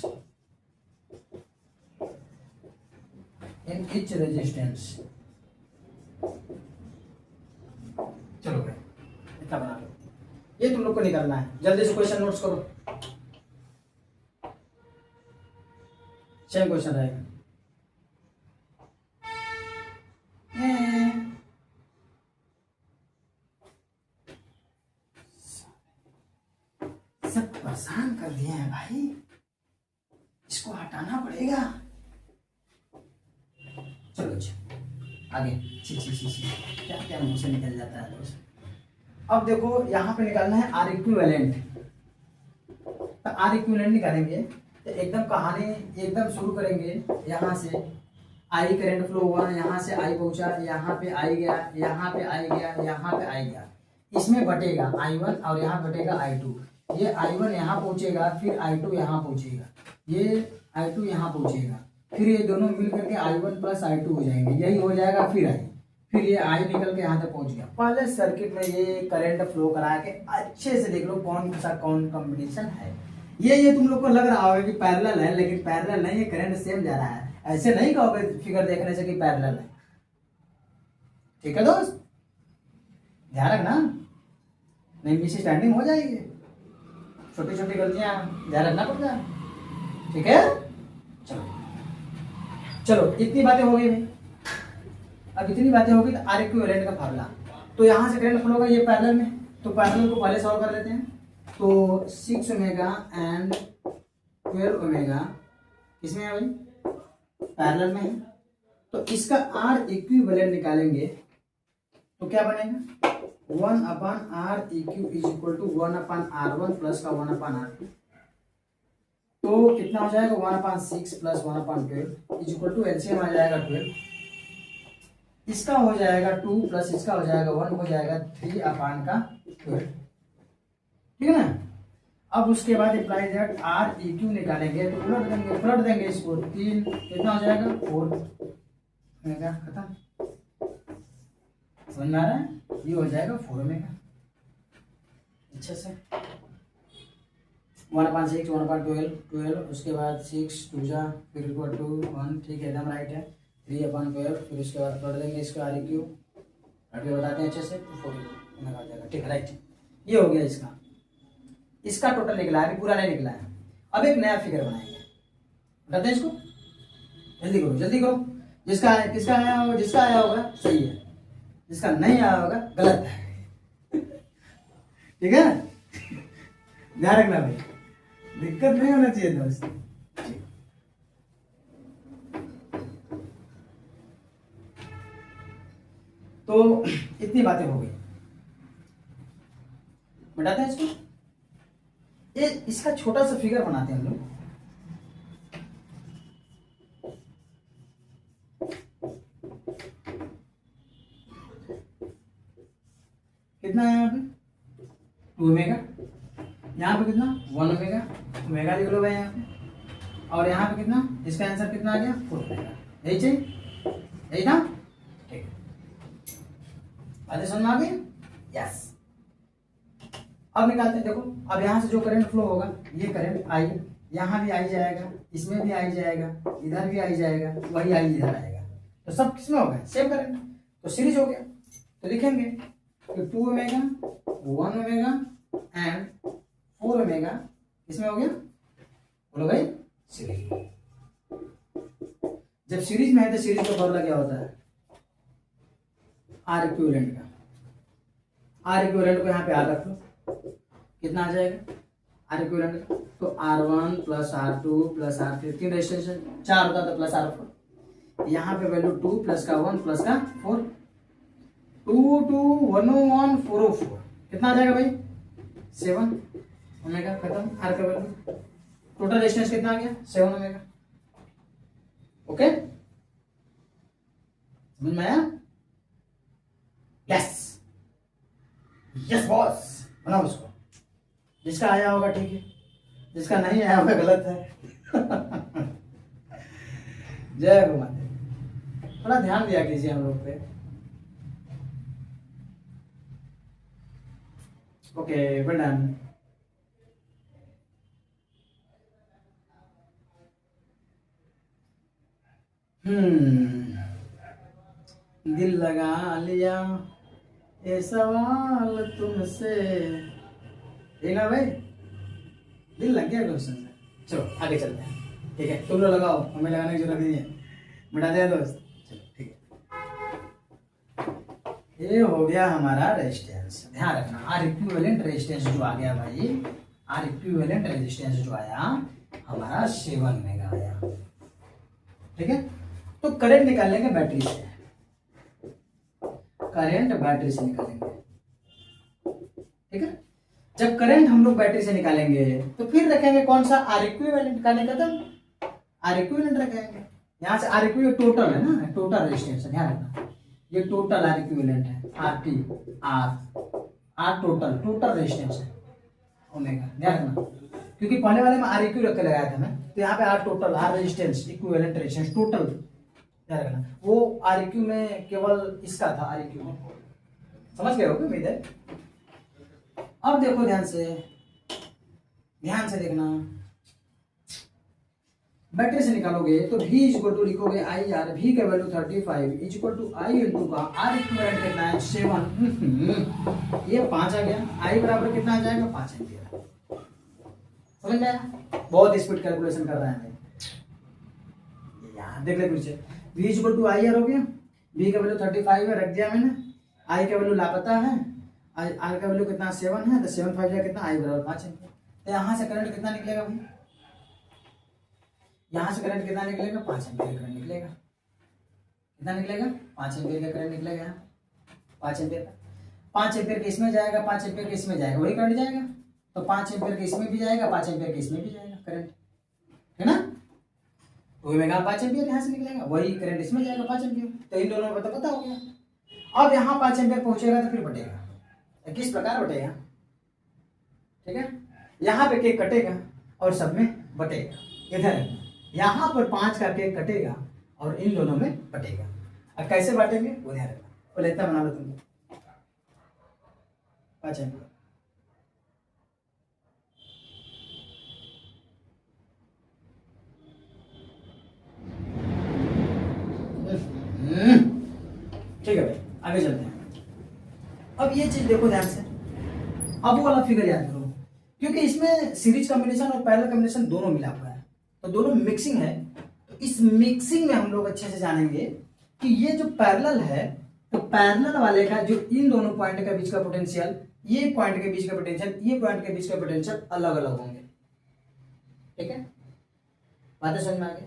चलो भाई इतना बना लो, ये तुम लोग को निकालना है। जल्दी से क्वेश्चन नोट्स करो, सेम क्वेश्चन रहेगा। सब परेशान कर दिए हैं भाई, इसको हटाना पड़ेगा। चलो आगे, क्या क्या मुंह से निकल जाता है दोस्त। अब देखो यहाँ पे निकालना है आर इक्विवेलेंट, तो आर इक्विवेलेंट निकालेंगे तो एकदम कहानी एकदम शुरू करेंगे। यहाँ से आई करंट फ्लो हुआ, यहाँ से आई पहुंचा, यहाँ पे आई गया, यहाँ पे आई गया, यहाँ पे आई गया, इसमें बटेगा I1 और यहाँ बटेगा I2। ये I1 यहाँ पहुंचेगा, फिर I2 यहाँ पहुंचेगा, ये I2 यहाँ पहुंचेगा, फिर ये दोनों मिल करके I1 प्लस I2 हो जाएंगे, यही हो जाएगा, फिर ये I निकल के यहाँ तक पहुंच गया। पहले सर्किट में ये करंट फ्लो करा के अच्छे से देख लो कौन सा कौन कॉम्बिनेशन है। ये तुम लोग को लग रहा होगा कि पैरेलल है, लेकिन पैरेलल नहीं है, करंट सेम जा रहा है। ऐसे नहीं कहोगे फिगर देखने से कि पैरेलल है, ठीक है दोस्त, ध्यान रखना, नहीं मिसअंडरस्टैंडिंग हो जाएगी, छोटी छोटी गलतियां ध्यान रखना पड़ता है, ठीक है। चलो इतनी बातें हो गई भाई। अब इतनी बातें हो गई तो आर इक्विवेलेंट का फार्मूला, तो यहाँ से करंट फ्लो होगा ये पैरेलल में, तो पैरेलल को पहले सॉल्व कर लेते हैं। तो 6 ओमेगा एंड 12 ओमेगा किसमें है भाई, पैरेलल में है। तो इसका आर इक्विवेलेंट निकालेंगे तो क्या बनेगा, 1/R EQ is equal to 1/R1 plus का 1/R2। तो कितना हो जाएगा, 1/6 plus 1/12 is equal to LCM आ जाएगा 12। इसका हो जाएगा 2 प्लस इसका हो जाएगा 1, हो जाएगा 3/12, ठीक है ना। अब उसके बाद अप्लाई दैट R EQ निकालेंगे तो उलट देंगे इसको, 3 कितना हो जाएगा 4 ओमेगा, खत्म। समझ में आ रहा है, ये हो जाएगा 4 ओमेगा अच्छे से। 1/6 1/12, उसके बाद 6 2 जा, फिर 2 1, ठीक है एकदम राइट है। 3/12, फिर उसके बाद पढ़ देंगे इसका आर क्यू, आगे बताते हैं अच्छे से, तो 4 ओमेगा आ जाएगा, ठीक है राइट। ये हो गया इसका टोटल निकला है, अभी पूरा नहीं निकला है। अब एक नया फिगर बनाएंगे, बताते हैं इसको, जल्दी करो। किसका आया होगा सही है, जिसका नहीं आया होगा गलत है, ठीक है, ध्यान रखना भाई, दिक्कत नहीं होना चाहिए दोस्त। तो इतनी बातें हो गई, बताते हैं इसको। इसका छोटा सा फिगर बनाते हैं हम लोग। कितना है यहाँ पे 2 ओमेगा, यहाँ पे कितना 1 ओमेगा, ओमेगा लिख लो भाई यहाँ पे। और यहाँ पे कितना, इसका आंसर कितना आ गया 4 ओमेगा। यही चाहिए, यही ना, ठीक है। बातें समझ में आ गई? यस। अब निकालते हैं, देखो अब यहाँ से जो करंट फ्लो होगा, ये करंट आई यहाँ भी आई जाएगा, इसमें भी आई जाएगा, इधर भी आई जाएगा, वही आई इधर आएगा, तो सब किसमें होगा, सेम करंट, तो सीरीज हो गया। तो लिखेंगे कि 2 ओमेगा 1 ओमेगा एंड 4 ओमेगा किसमें हो गया, बोलो भाई सीरीज। जब सीरीज में है तो सीरीज का फॉर्मूला क्या होता है, आर इक्विवेलेंट का। आर इक्विवेलेंट को यहाँ पे आर रख लो, कितना आ जाएगा आर इक्विवेलेंट का, तो R1 plus R2 plus R3, 3 resistance 4 होता तो प्लस R4, यहाँ पे वैल्यू 2 प्लस का 1 प्लस का 4, 2 2 101 404 कितना आ जाएगा भाई 7 ओमेगा। खत्म, आर का वैल्यू, टोटल रेजिस्टेंस कितना आ गया 7 ओमेगा। ओके, समझ में आया? यस यस बॉस, बनाओ उसको, जिसका आया होगा ठीक है, जिसका नहीं आया होगा गलत है। जय गो माता, थोड़ा ध्यान दिया कीजिए हम लोग पे। Okay well done. दिल लगा लिया ये सवाल तुमसे, ठीक है भाई, दिल लग गया क्वेश्चन से। चलो आगे चलते हैं, ठीक है, तुम लोग लगाओ, हमें लगाने की जरूरत नहीं है, मिटा दिया दोस्त। चलो ठीक है, ये हो गया हमारा रेजिस्टेंस। ध्यान रखना आर इक्विवेलेंट रेजिस्टेंस जो आ गया भाई, आर इक्विवेलेंट रेजिस्टेंस जो आया हमारा 7 मेगा आया, ठीक है। तो करंट निकालेंगे बैटरी से, करंट बैटरी से निकालेंगे, ठीक है। जब करंट हम लोग बैटरी से निकालेंगे तो फिर रखेंगे कौन सा, आर इक्विवेलेंट का नहीं, खत्म, आर इक्विवेलेंट रखेंगे। यहाँ से आर इक्विवेलेंट टोटल है ना, टोटल रेजिस्टेंस है, ध्यान रखना ये टोटल आर इक्विवेलेंट है, R T R total, total resistance है ओमेगा, ध्यान रखना, क्योंकि पहले वाले में आर इक्यू रख के लगाया था मैं, तो यहाँ पे R total, R resistance equivalent resistance total, ध्यान रखना। वो आर इक्यू में केवल इसका था, आर इक्यू में, समझ गए होगे उम्मीद है। अब देखो ध्यान से, ध्यान से देखना, बैटरी से निकालोगे तो V इक्वल टू लिखोगे आई आर, V का value 35 equal to I into का आर इक्विवेलेंट कितना है 7, ये 5 आ गया, आई बराबर कितना आ जाएगा 5 एम्पियर। समझ में आया? बहुत स्पीड कैलकुलेशन कर रहे हैं यार, देख ले पीछे, V equal to I R हो गया, V का वैल्यू 35 है, रख दिया मैंने, आई का वैल्यू लापता है, आर का वैल्यू कितना 7 है, तो 7 5 कितना, आई बराबर 5 एम्पियर। तो यहाँ से करंट कितना निकलेगा भाई, यहाँ से करंट कितना निकलेगा 5 एम्पियर करंट निकलेगा, कितना निकलेगा 5 एम्पियर का करंट निकलेगा, 5 एम्पियर, 5 एम्पियर के इसमें जाएगा, 5 एम्पियर के इसमें जाएगा, वही करंट जाएगा, तो 5 एम्पियर के इसमें भी जाएगा, 5 एम्पियर के इसमें भी जाएगा करंट, है ना, तो ओमेगा 5 एम्पियर यहाँ से निकलेगा, वही करंट इसमें जाएगा 5 एम्पियर, तो इन दोनों में पता हो गया। अब यहाँ 5 एम्पियर पहुंचेगा तो फिर बटेगा, किस प्रकार बटेगा, ठीक है, यहाँ पे केक कटेगा और सब में बटेगा, इधर यहाँ पर 5 का केक कटेगा और इन दोनों में बटेगा। अब कैसे बांटेंगे वो ध्यान रखना, बोले इतना बना लो तुम 5 एम्पियर, ठीक है भाई, आगे चलते हैं। अब ये चीज देखो ध्यान से, अब वो वाला फिगर याद करो, क्योंकि इसमें सीरीज कॉम्बिनेशन और पैरेलल कॉम्बिनेशन दोनों मिला हुआ है, तो दोनों मिक्सिंग है, तो इस मिक्सिंग में हम लोग अच्छे से जानेंगे कि ये जो पैरेलल है, तो पैरेलल वाले का जो इन दोनों पॉइंट के बीच का पोटेंशियल, ये पॉइंट के बीच का पोटेंशियल, ये पॉइंट के बीच का पोटेंशियल अलग अलग होंगे, ठीक है, बातें समझ में आ गई।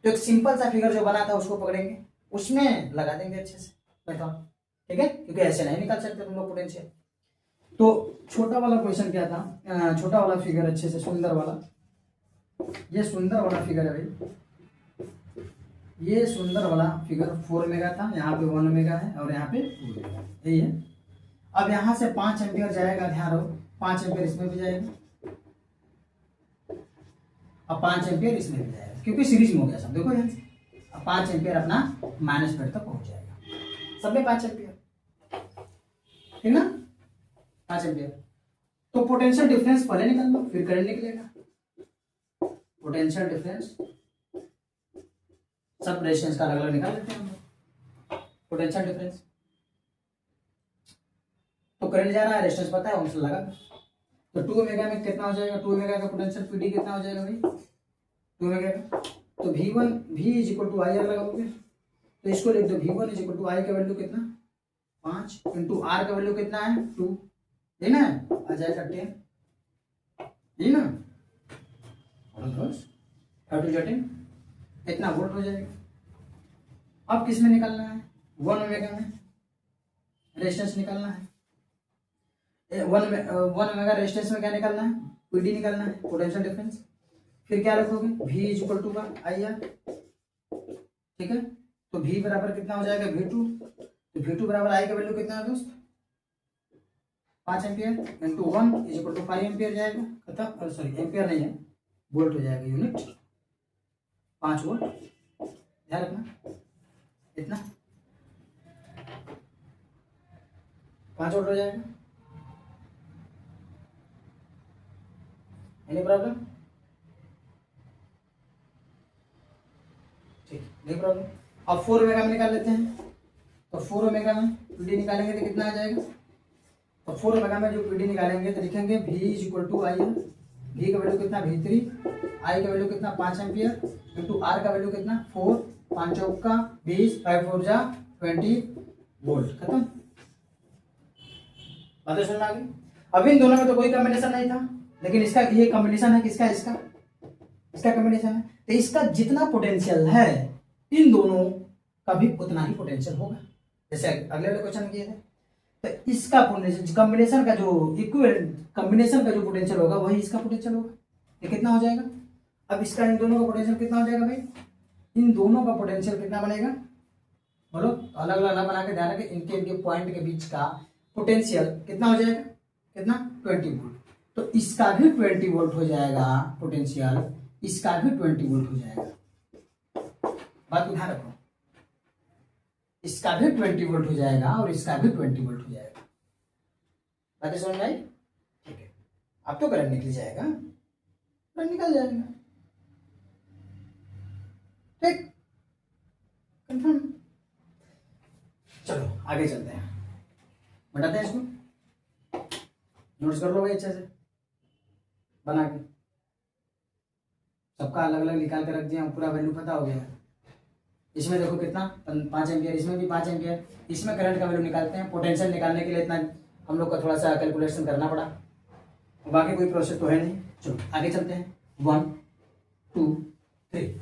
तो एक सिंपल सा फिगर जो बना था उसको पकड़ेंगे, उसमें लगा देंगे अच्छे से, ठीक है, क्योंकि ऐसे नहीं निकाल सकते तुम लोग पोटेंशियल। तो छोटा वाला क्वेश्चन क्या था, छोटा वाला फिगर अच्छे से, सुंदर वाला, ये सुंदर वाला फिगर है भाई, ये सुंदर वाला फिगर 4 मेगा था, यहाँ पे 1 मेगा है और यहाँ पे 2 मेगा, यही है। अब यहाँ से 5 एम्पियर जाएगा, ध्यान रहो 5 एम्पियर इसमें भी जाएगा, अब 5 एम्पियर इसमें भी जाएगा क्योंकि सीरीज में हो गया सब। देखो ध्यान से, अब 5 एम्पियर अपना माइनस पेड़ तक पहुंच जाएगा, सब में 5 एम्पियर, ठीक ना, 5 एम्पियर। तो पोटेंशियल डिफरेंस पहले निकाल लो फिर करंट निकलेगा। पोटेंशियल डिफरेंस सब रेजिस्टेंस का अलग अलग निकाल लेते हैं हम लोग। पोटेंशियल डिफरेंस तो करंट जा रहा है, रेजिस्टेंस पता है, ओम्स लगा, तो 2 ओमेगा में कितना हो जाएगा, 2 ओमेगा का पोटेंशियल पीडी कितना हो जाएगा भाई, 2 ओमेगा का। तो V1 V is equal to I R लगाओगे तो इसको लिख दो, V1 is equal to I का वैल्यू कितना 5 इंटू आर का वैल्यू कितना है 2, है ना, आ जाएगा 10, है ना, और 2 10 इतना वोल्ट हो जाएगा। अब किस में निकालना है, 1 ओमेगा में रेजिस्टेंस निकालना है। 1 ओमेगा रेजिस्टेंस में क्या निकालना है, पीडी निकालना है, पोटेंशियल डिफरेंस। फिर क्या रखोगे, V is equal to I R, ठीक है। तो V बराबर कितना हो जाएगा V2, तो V2 बराबर आई का वैल्यू कितना है दोस्त 5 ampere into 1 is equal to 5 ampere जाएगा, खत्म, सॉरी एम्पियर नहीं है, वोल्ट हो जाएगा, यूनिट 5 वोल्ट, ध्यान रखना, इतना 5 वोल्ट हो जाएगा। एनी प्रॉब्लम, ठीक, नहीं प्रॉब्लम। अब 4 ओमेगा में निकाल लेते हैं, तो 4 ओमेगा में पीडी निकालेंगे तो कितना आ जाएगा, तो 4 ओमेगा में जो पीडी निकालेंगे तो लिखेंगे V is equal to I R, V का वैल्यू कितना V3, आई का वैल्यू कितना 5 एम्पियर इंटू आर का वैल्यू कितना 4, 5 चौका 20, 5 4 जा 20 वोल्ट, खत्म। बातें समझ में आ गई। अब इन दोनों में तो कोई कॉम्बिनेशन नहीं था, लेकिन इसका ये कॉम्बिनेशन है, किसका, इसका कॉम्बिनेशन है, तो इसका जितना पोटेंशियल है इन दोनों का भी उतना ही पोटेंशियल होगा। जैसे अगले वाले क्वेश्चन किए थे, तो इसका कॉम्बिनेशन का जो इक्विवेलेंट कॉम्बिनेशन का जो पोटेंशियल होगा वही इसका पोटेंशियल होगा, ये कितना हो जाएगा। अब इसका इन दोनों का पोटेंशियल कितना हो जाएगा भाई, इन दोनों का पोटेंशियल कितना बनेगा, बोलो, अलग अलग ना बना के ध्यान रखें, इनके इनके पॉइंट के बीच का पोटेंशियल कितना हो जाएगा, कितना 20 वोल्ट। तो इसका भी 20 वोल्ट हो जाएगा पोटेंशियल, इसका भी 20 वोल्ट हो जाएगा, बात को ध्यान रखो, इसका भी 20 वोल्ट हो जाएगा और इसका भी 20 वोल्ट हो जाएगा। बातें समझ में आई, ठीक है। अब तो करंट निकल जाएगा, करंट निकल जाएगा, ठीक, कंफर्म। चलो आगे चलते हैं, बताते हैं इसको, नोट्स कर लो भाई अच्छे से बना के, सबका अलग अलग निकाल के रख दिया, पूरा वैल्यू पता हो गया। इसमें देखो कितना 5 एम्पियर, इसमें भी 5 एम्पियर, इसमें करंट का वैल्यू निकालते हैं। पोटेंशियल निकालने के लिए इतना हम लोग को थोड़ा सा कैलकुलेशन करना पड़ा, बाकी कोई प्रोसेस तो है नहीं। चलो आगे चलते हैं, 1 2 3,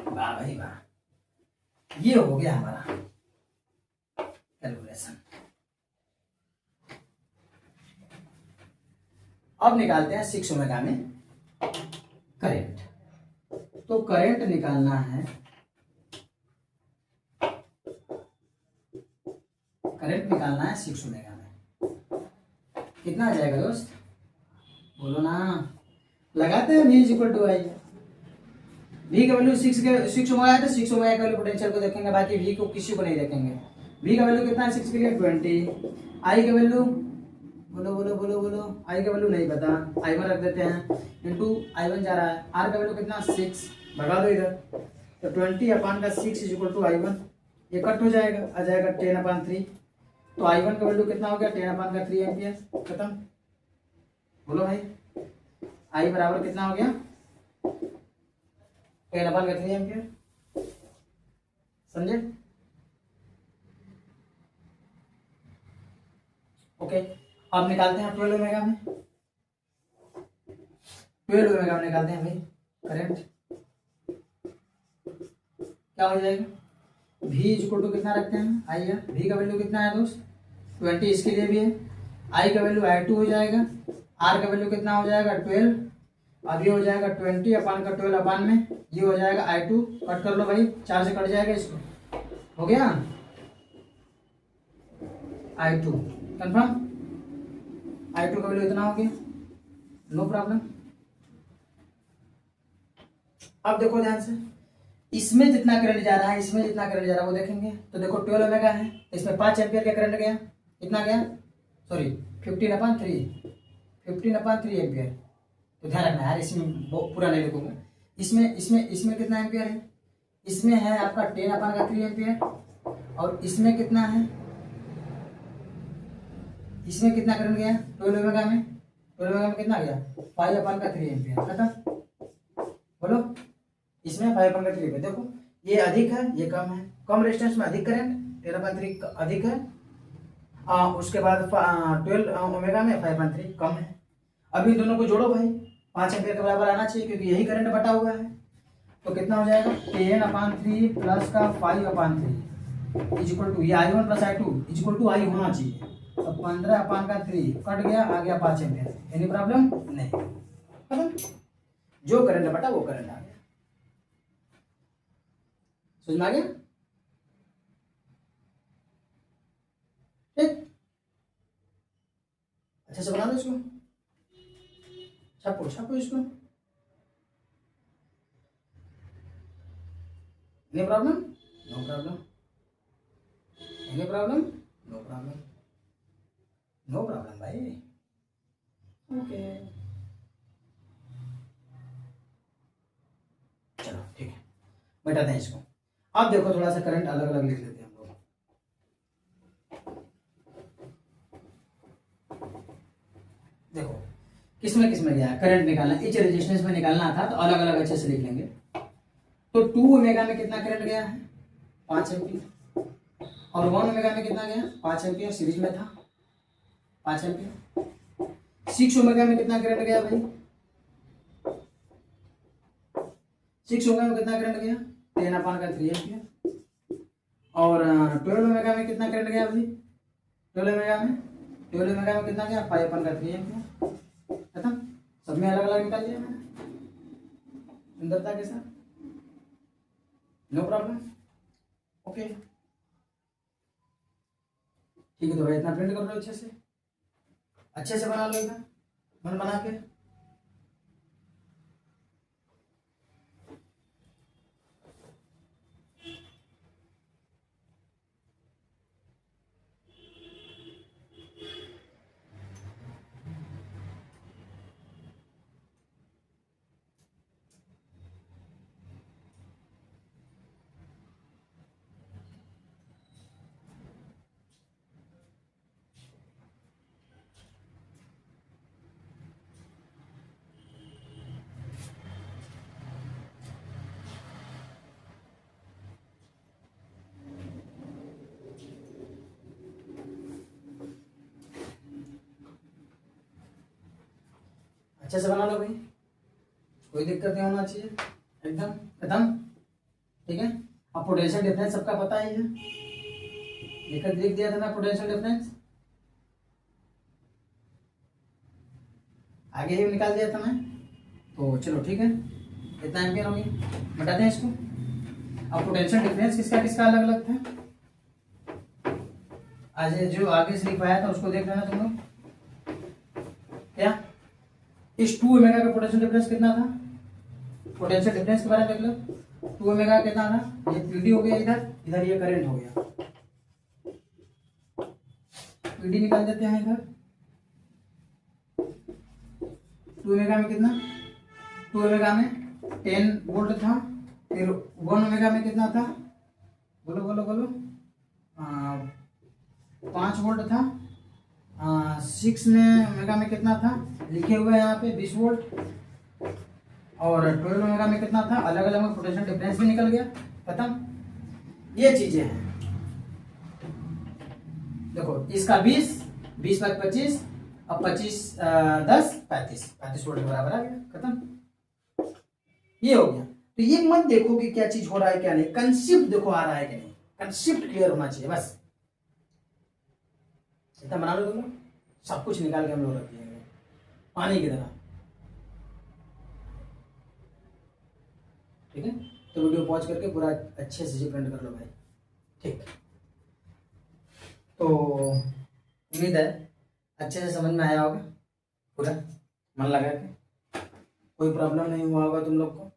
वाह भाई वाह, ये हो गया हमारा कैलकुलेशन। अब निकालते हैं 6 ओमेगा में करंट। तो करंट निकालना है, करंट निकालना है 6 ओमेगा में, कितना आ जाएगा दोस्त, बोलो ना, लगाते हैं V is equal to I, V का वैल्यू 6 ओमेगा है तो 6 ओमेगा का वैल्यू पोटेंशियल को देखेंगे, बाकी V को किसी को नहीं देखेंगे। V का वैल्यू कितना है 6 के लिए 20, आई का वैल्यू बोलो बोलो बोलो बोलो, आई का वैल्यू नहीं पता, I1 रख देते हैं इंटू I1 जा रहा है, R का वैल्यू कितना 6, भगा दो इधर, तो 20 अपान का 6 इज इक्वल टू I1, ये कट हो जाएगा, आ जाएगा 10 अपान 3, तो I1 का वैल्यू कितना हो गया 10 अपान का 3 एम्पियर, खत्म। बोलो भाई I बराबर कितना हो गया 10 अपान का 3 एम्पियर, समझे, ओके। अब निकालते हैं 12 ओमेगा में, 12 ओमेगा में निकालते हैं भाई करंट, क्या हो जाएगा, V इज इक्वल टू कितना रखते हैं आई आर, V का वैल्यू कितना है दोस्त 20, इसके लिए भी है, I का वैल्यू I2 हो जाएगा, R का वैल्यू कितना हो जाएगा 12, अब ये हो जाएगा 20 अपान का 12 अपान में ये हो जाएगा I2, कट कर लो भाई, 4 से कट जाएगा, इसको हो गया I2, कंफर्म, I2 का वैल्यू इतना हो गया, नो प्रॉब्लम, अब देखो ध्यान से, इसमें जितना करंट जा रहा है, इसमें जितना करंट जा रहा है वो देखेंगे। तो देखो 12 ओमेगा है, इसमें 5 एम्पियर का करंट गया, कितना गया, सॉरी 15/3 एम्पियर। तो ध्यान रखना यार, इसमें पूरा नहीं लिखूंगा। इसमें इसमें इसमें कितना एम्पियर है, इसमें है आपका 10/3 एम्पियर, और इसमें कितना है, इसमें कितना करंट गया 12 ओमेगा में, 12 ओमेगा में कितना गया 5/3 एम्पियर। खत्म, बोलो, इसमें 5/3 एम्पियर। देखो ये अधिक है, ये कम है, कम रेजिस्टेंस में अधिक करंट 13/3 अधिक है, उसके बाद 12 ओमेगा में 5/3 कम है। अभी दोनों को जोड़ो भाई, 5 एम्पियर के बराबर आना चाहिए क्योंकि यही करंट बटा हुआ है। तो कितना हो जाएगा 10/3 प्लस का 5/3 इक्वल टू, ये I1 plus I2 equal to I होना चाहिए। तो 15/3 कट गया, आ गया 5 एम्पियर। एनी प्रॉब्लम नहीं, खत्म। जो करंट बटा वो करंट आ गया। समझ में आ गया, ठीक। अच्छा से बना दो इसको, छापो छापो इसको। Any problem, no problem, any problem, no problem, no problem भाई, ओके। चलो ठीक है, मिटाते हैं इसको। अब देखो थोड़ा सा करंट अलग अलग लिख लेते हैं हम लोग। देखो किसमें गया करंट निकालना, इच रेजिस्टेंस में निकालना था तो अलग अलग अच्छे से लिख लेंगे। तो 2 ओमेगा में कितना करंट गया है 5 एम्पियर, और 1 ओमेगा में कितना गया 5 एम्पियर, सीरीज में था 5 एम्पियर। 6 ओमेगा में कितना करंट गया भाई, 6 ओमेगा में कितना करंट गया 10/3 एम्पियर, और 12 ओमेगा में कितना करंट गया भाई, 12 ओमेगा में कितना गया 5/3 एम्पियर। खत्म, सब में अलग अलग निकाल लिया मैंने सुंदरता के साथ, नो प्रॉब्लम, ओके। ठीक है, तो भाई इतना प्रिंट कर लो अच्छे से बना लो इधर मन बना के। अच्छे से बना लो भाई, कोई दिक्कत नहीं होना चाहिए, एकदम खत्म, ठीक है। अब पोटेंशियल डिफरेंस सबका पता ही है, लिख दिया था ना पोटेंशियल डिफरेंस, आगे ही निकाल दिया था मैं। तो चलो ठीक है, कितना एम्पियर होगी बताते हैं इसको। अब पोटेंशियल डिफरेंस किसका किसका अलग अलग था, आज जो आगे से लिखवाया था उसको देख लेना तुम लोग। क्या इस 2 ओमेगा का पोटेंशियल डिफरेंस कितना था, पोटेंशियल डिफरेंस के बारे में देख लो। 2 ओमेगा कितना था, ये पीडी हो गया, इधर इधर ये करंट हो गया, पीडी निकाल देते हैं इधर। 2 ओमेगा में कितना, 2 ओमेगा में 10 वोल्ट था, फिर 1 ओमेगा में कितना था, बोलो बोलो बोलो, 5 वोल्ट था, 6 में ओमेगा में कितना था लिखे हुए हैं यहाँ पे 20 वोल्ट, और 12 ओमेगा में कितना था, अलग अलग में पोटेंशियल डिफरेंस भी निकल गया, खत्म। ये चीजें हैं, देखो इसका 20 पर 25, अब 25 10 35 वोल्ट के बराबर आ गया, खत्म, ये हो गया। तो ये मत देखो कि क्या चीज हो रहा है क्या नहीं, कंसेप्ट देखो आ रहा है कि नहीं, कंसेप्ट क्लियर होना चाहिए बस, इतना बना लो तुम लोग, सब कुछ निकाल के हम लोग रख दिएंगे पानी की तरह, ठीक है। तो वीडियो पॉज करके पूरा अच्छे से प्रिंट कर लो भाई, ठीक। तो उम्मीद है अच्छे से समझ में आया होगा, पूरा मन लगा के, कोई प्रॉब्लम नहीं हुआ होगा तुम लोग को,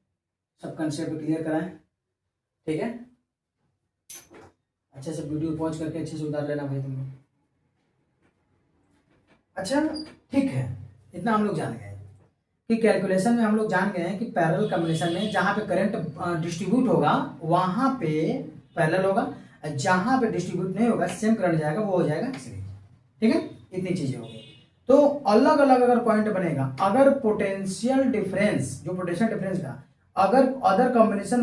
सब कंसेप्ट क्लियर कराएं, ठीक है। अच्छे से वीडियो पॉज करके अच्छे से उतार लेना भाई तुम लोग। अच्छा ठीक है, इतना हम लोग जान गए कि कैलकुलेशन में हम लोग जान गए हैं कि पैरेलल कॉम्बिनेशन में जहाँ पे करंट डिस्ट्रीब्यूट होगा वहाँ पे पैरेलल होगा, जहाँ पे डिस्ट्रीब्यूट नहीं होगा सेम करंट जाएगा वो हो जाएगा सीरीज, ठीक है। इतनी चीजें होगी। तो अलग अलग अगर पॉइंट बनेगा, अगर पोटेंशियल डिफरेंस, जो पोटेंशियल डिफरेंस का अगर अदर कॉम्बिनेशन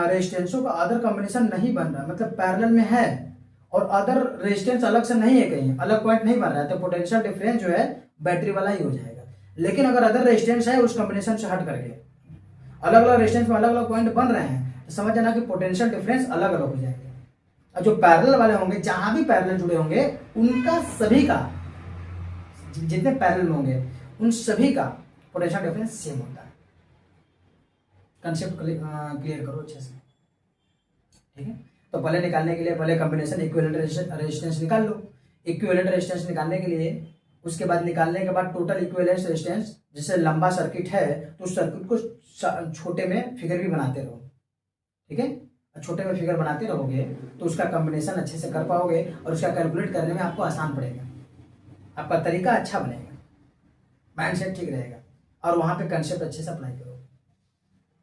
रेजिस्टेंसों का अदर कॉम्बिनेशन नहीं बन रहा, मतलब पैरेलल में है और अदर रेजिस्टेंस अलग से नहीं है, कहीं अलग पॉइंट नहीं बन रहा है, तो पोटेंशियल डिफरेंस जो है बैटरी वाला ही हो जाएगा। लेकिन अगर अदर रेजिस्टेंस है उस कॉम्बिनेशन से हट करके अलग अलग रेजिस्टेंस में अलग अलग पॉइंट बन रहे हैं, तो समझ जाना कि पोटेंशियल डिफरेंस अलग अलग हो जाएंगे। और जो पैरेलल वाले होंगे, जहां भी पैरेलल जुड़े होंगे, उनका सभी का, जितने पैरेलल होंगे उन सभी का पोटेंशियल डिफरेंस सेम होता है। कंसेप्ट क्लियर करो अच्छे से, ठीक है। तो पहले निकालने के लिए पहले कॉम्बिनेशन इक्विवेलेंट रेजिस्टेंस निकाल लो। इक्विवेलेंट रेजिस्टेंस निकालने के लिए, उसके बाद निकालने के बाद टोटल इक्विवेलेंट रेजिस्टेंस, जैसे लंबा सर्किट है तो उस सर्किट को छोटे में फिगर भी बनाते रहो, ठीक है। छोटे में फिगर बनाते रहोगे तो उसका कॉम्बिनेशन अच्छे से कर पाओगे और उसका कैलकुलेट करने में आपको आसान पड़ेगा, आपका तरीका अच्छा बनेगा, माइंड सेट ठीक रहेगा और वहां पे कंसेप्ट अच्छे से अप्लाई करोगे।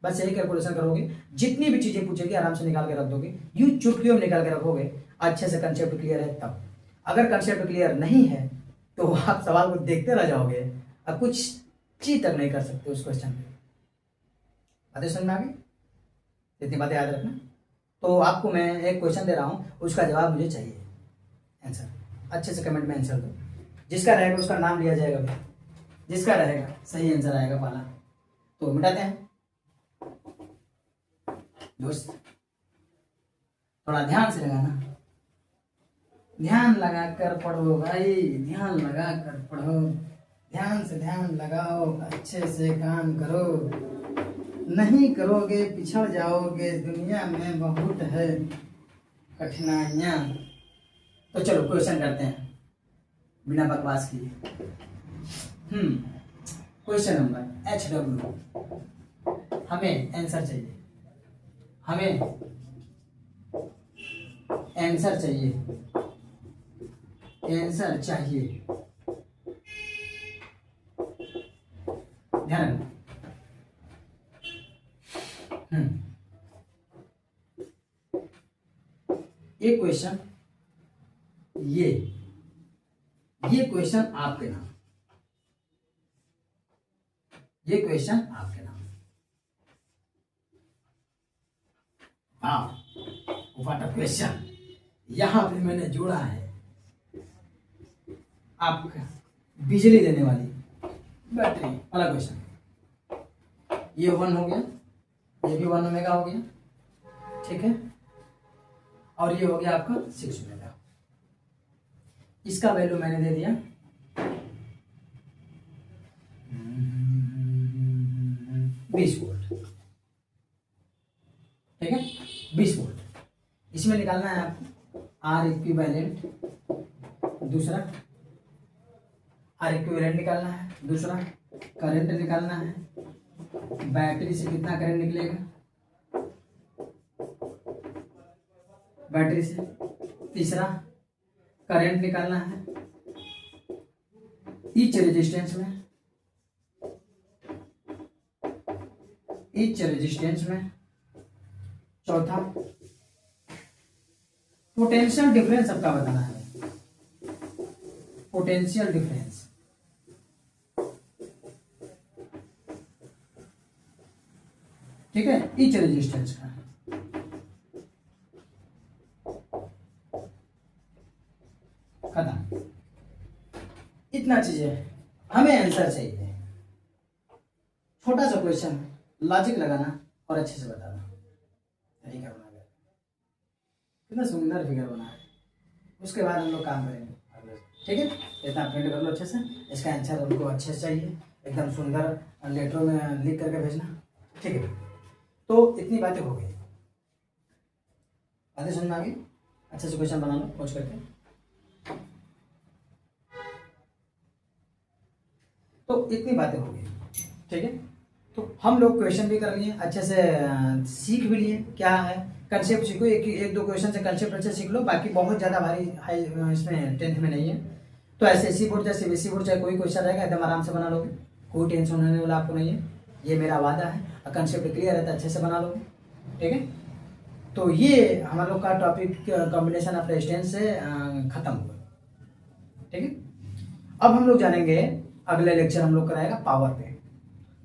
बस यही कैलकुलेशन करोगे, जितनी भी चीजें पूछेगी आराम से निकाल के रख दोगे, यूं चुटकियों में निकाल के रखोगे, अच्छे से कंसेप्ट क्लियर है तब। अगर कंसेप्ट क्लियर नहीं है तो आप सवाल को देखते रह जाओगे और कुछ चीज तक नहीं कर सकते उस क्वेश्चन में। बातें समझ में आ गई? इतनी बातें याद रखना। तो आपको मैं एक क्वेश्चन दे रहा हूं, उसका जवाब मुझे चाहिए, आंसर अच्छे से कमेंट में आंसर दो। जिसका रहेगा उसका नाम लिया जाएगा, जिसका रहेगा सही आंसर आएगा पहला। तो मिटाते हैं दोस्त, थोड़ा ध्यान से लगाना, ध्यान लगा कर पढ़ो भाई, ध्यान लगा कर पढ़ो, ध्यान से ध्यान लगाओ, अच्छे से काम करो, नहीं करोगे पिछड़ जाओगे, दुनिया में बहुत है कठिनाइयाँ। तो चलो क्वेश्चन करते हैं बिना बकवास किए। क्वेश्चन नंबर HW, हमें आंसर चाहिए, हमें आंसर चाहिए, आंसर चाहिए, ध्यान रखना। एक क्वेश्चन, ये क्वेश्चन आपके नाम, ये क्वेश्चन आपके नाम। व्हाट अ क्वेश्चन, यहां पे मैंने जोड़ा है आपका बिजली देने वाली बैटरी वाला क्वेश्चन। ये 1 हो गया, ये भी 1 ओमेगा हो गया, ठीक है। और ये हो गया आपका 6 ओमेगा। इसका वैल्यू मैंने दे दिया 20 वोल्ट, ठीक है, 20 वोल्ट। इसमें निकालना है आपको आर इक्विवेलेंट, दूसरा आर इक्विवेलेंट निकालना है, दूसरा करंट निकालना है, बैटरी से कितना करंट निकलेगा, बैटरी से, तीसरा करंट निकालना है ईच रेजिस्टेंस में, ईच रेजिस्टेंस में, चौथा पोटेंशियल डिफरेंस सबका बताना है, पोटेंशियल डिफरेंस, ठीक है, ईच रेजिस्टेंस का। खत्म, इतना चीजें हमें आंसर चाहिए। छोटा सा क्वेश्चन, लॉजिक लगाना और अच्छे से बताना, तरीका बना कर कितना सुंदर फिगर बना है। उसके बाद हम लोग काम करेंगे, ठीक है। इतना प्रिंट कर लो अच्छे से, इसका आंसर हमको अच्छे से चाहिए, एकदम सुंदर लेटरों में लिख करके भेजना, ठीक है। तो इतनी बातें हो गई, बातें समझ में आ गई। अच्छे से क्वेश्चन बना लो खोज करके। तो इतनी बातें हो गई, ठीक है। तो हम लोग क्वेश्चन भी कर लिए अच्छे से, सीख भी लिए क्या है कंसेप्ट सीखो, एक दो क्वेश्चन से कंसेप्ट अच्छे सीख लो, बाकी बहुत ज़्यादा भारी हाई इसमें 10th में नहीं है। तो एसएससी बोर्ड चाहे सीबीएसई बोर्ड चाहे कोई क्वेश्चन रहेगा एकदम आराम से बना लोगे, कोई टेंशन होने वाला आपको नहीं है, ये मेरा वादा है। और कंसेप्ट क्लियर है तो अच्छे से बना लोगे, ठीक है। तो ये हम लोग का टॉपिक कॉम्बिनेशन ऑफ रेजिस्टेंस से खत्म हुआ, ठीक है। अब हम लोग जानेंगे, अगले लेक्चर हम लोग कराएगा पावर पे।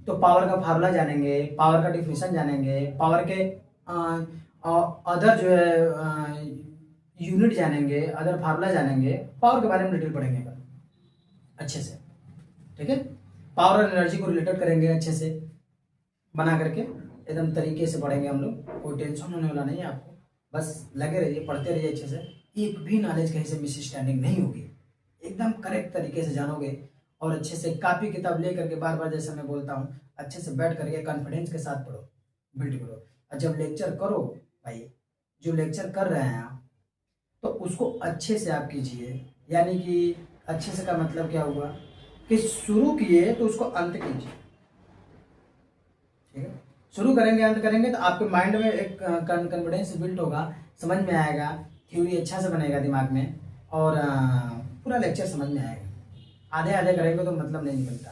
तो पावर का फार्मूला जानेंगे, पावर का डिफिनेशन जानेंगे, पावर के अदर जो है यूनिट जानेंगे, अदर फार्मूला जानेंगे, पावर के बारे में डिटेल पढ़ेंगे अच्छे से, ठीक है। पावर और एनर्जी को रिलेटेड करेंगे अच्छे से बना करके, एकदम तरीके से पढ़ेंगे हम लोग, कोई टेंशन होने वाला नहीं है आपको, बस लगे रहिए पढ़ते रहिए अच्छे से, एक भी नॉलेज कहीं से मिसअंडरस्टैंडिंग नहीं होगी, एकदम करेक्ट तरीके से जानोगे। और अच्छे से कापी किताब ले करके बार बार जैसे मैं बोलता हूँ अच्छे से बैठ करके कॉन्फिडेंस के साथ पढ़ो, बिल्ड करो। और जब लेक्चर करो भाई, जो लेक्चर कर रहे हैं आप, तो उसको अच्छे से आप कीजिए, यानी कि अच्छे से का मतलब क्या हुआ कि शुरू किए तो उसको अंत कीजिए, ठीक है। शुरू करेंगे अंत करेंगे तो आपके माइंड में एक कॉन्फिडेंस बिल्ड होगा, समझ में आएगा, थ्योरी अच्छा से बनेगा दिमाग में, और पूरा लेक्चर समझ में आएगा। आधे आधे करेंगे तो मतलब नहीं निकलता।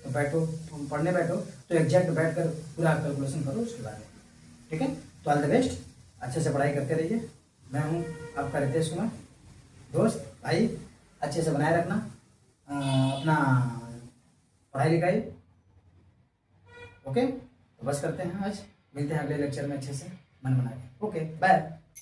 तो बैठो, तुम पढ़ने बैठो तो एग्जैक्ट बैठ कर पूरा कैलकुलेशन करो उसके बारे में, ठीक है। तो ऑल द बेस्ट, अच्छे से पढ़ाई करते रहिए। मैं हूँ आपका रितेश कुमार, दोस्त भाई, अच्छे से बनाए रखना अपना पढ़ाई लिखाई, ओके। तो बस करते हैं, आज मिलते हैं अगले लेक्चर में अच्छे से मन बना के, ओके बाय।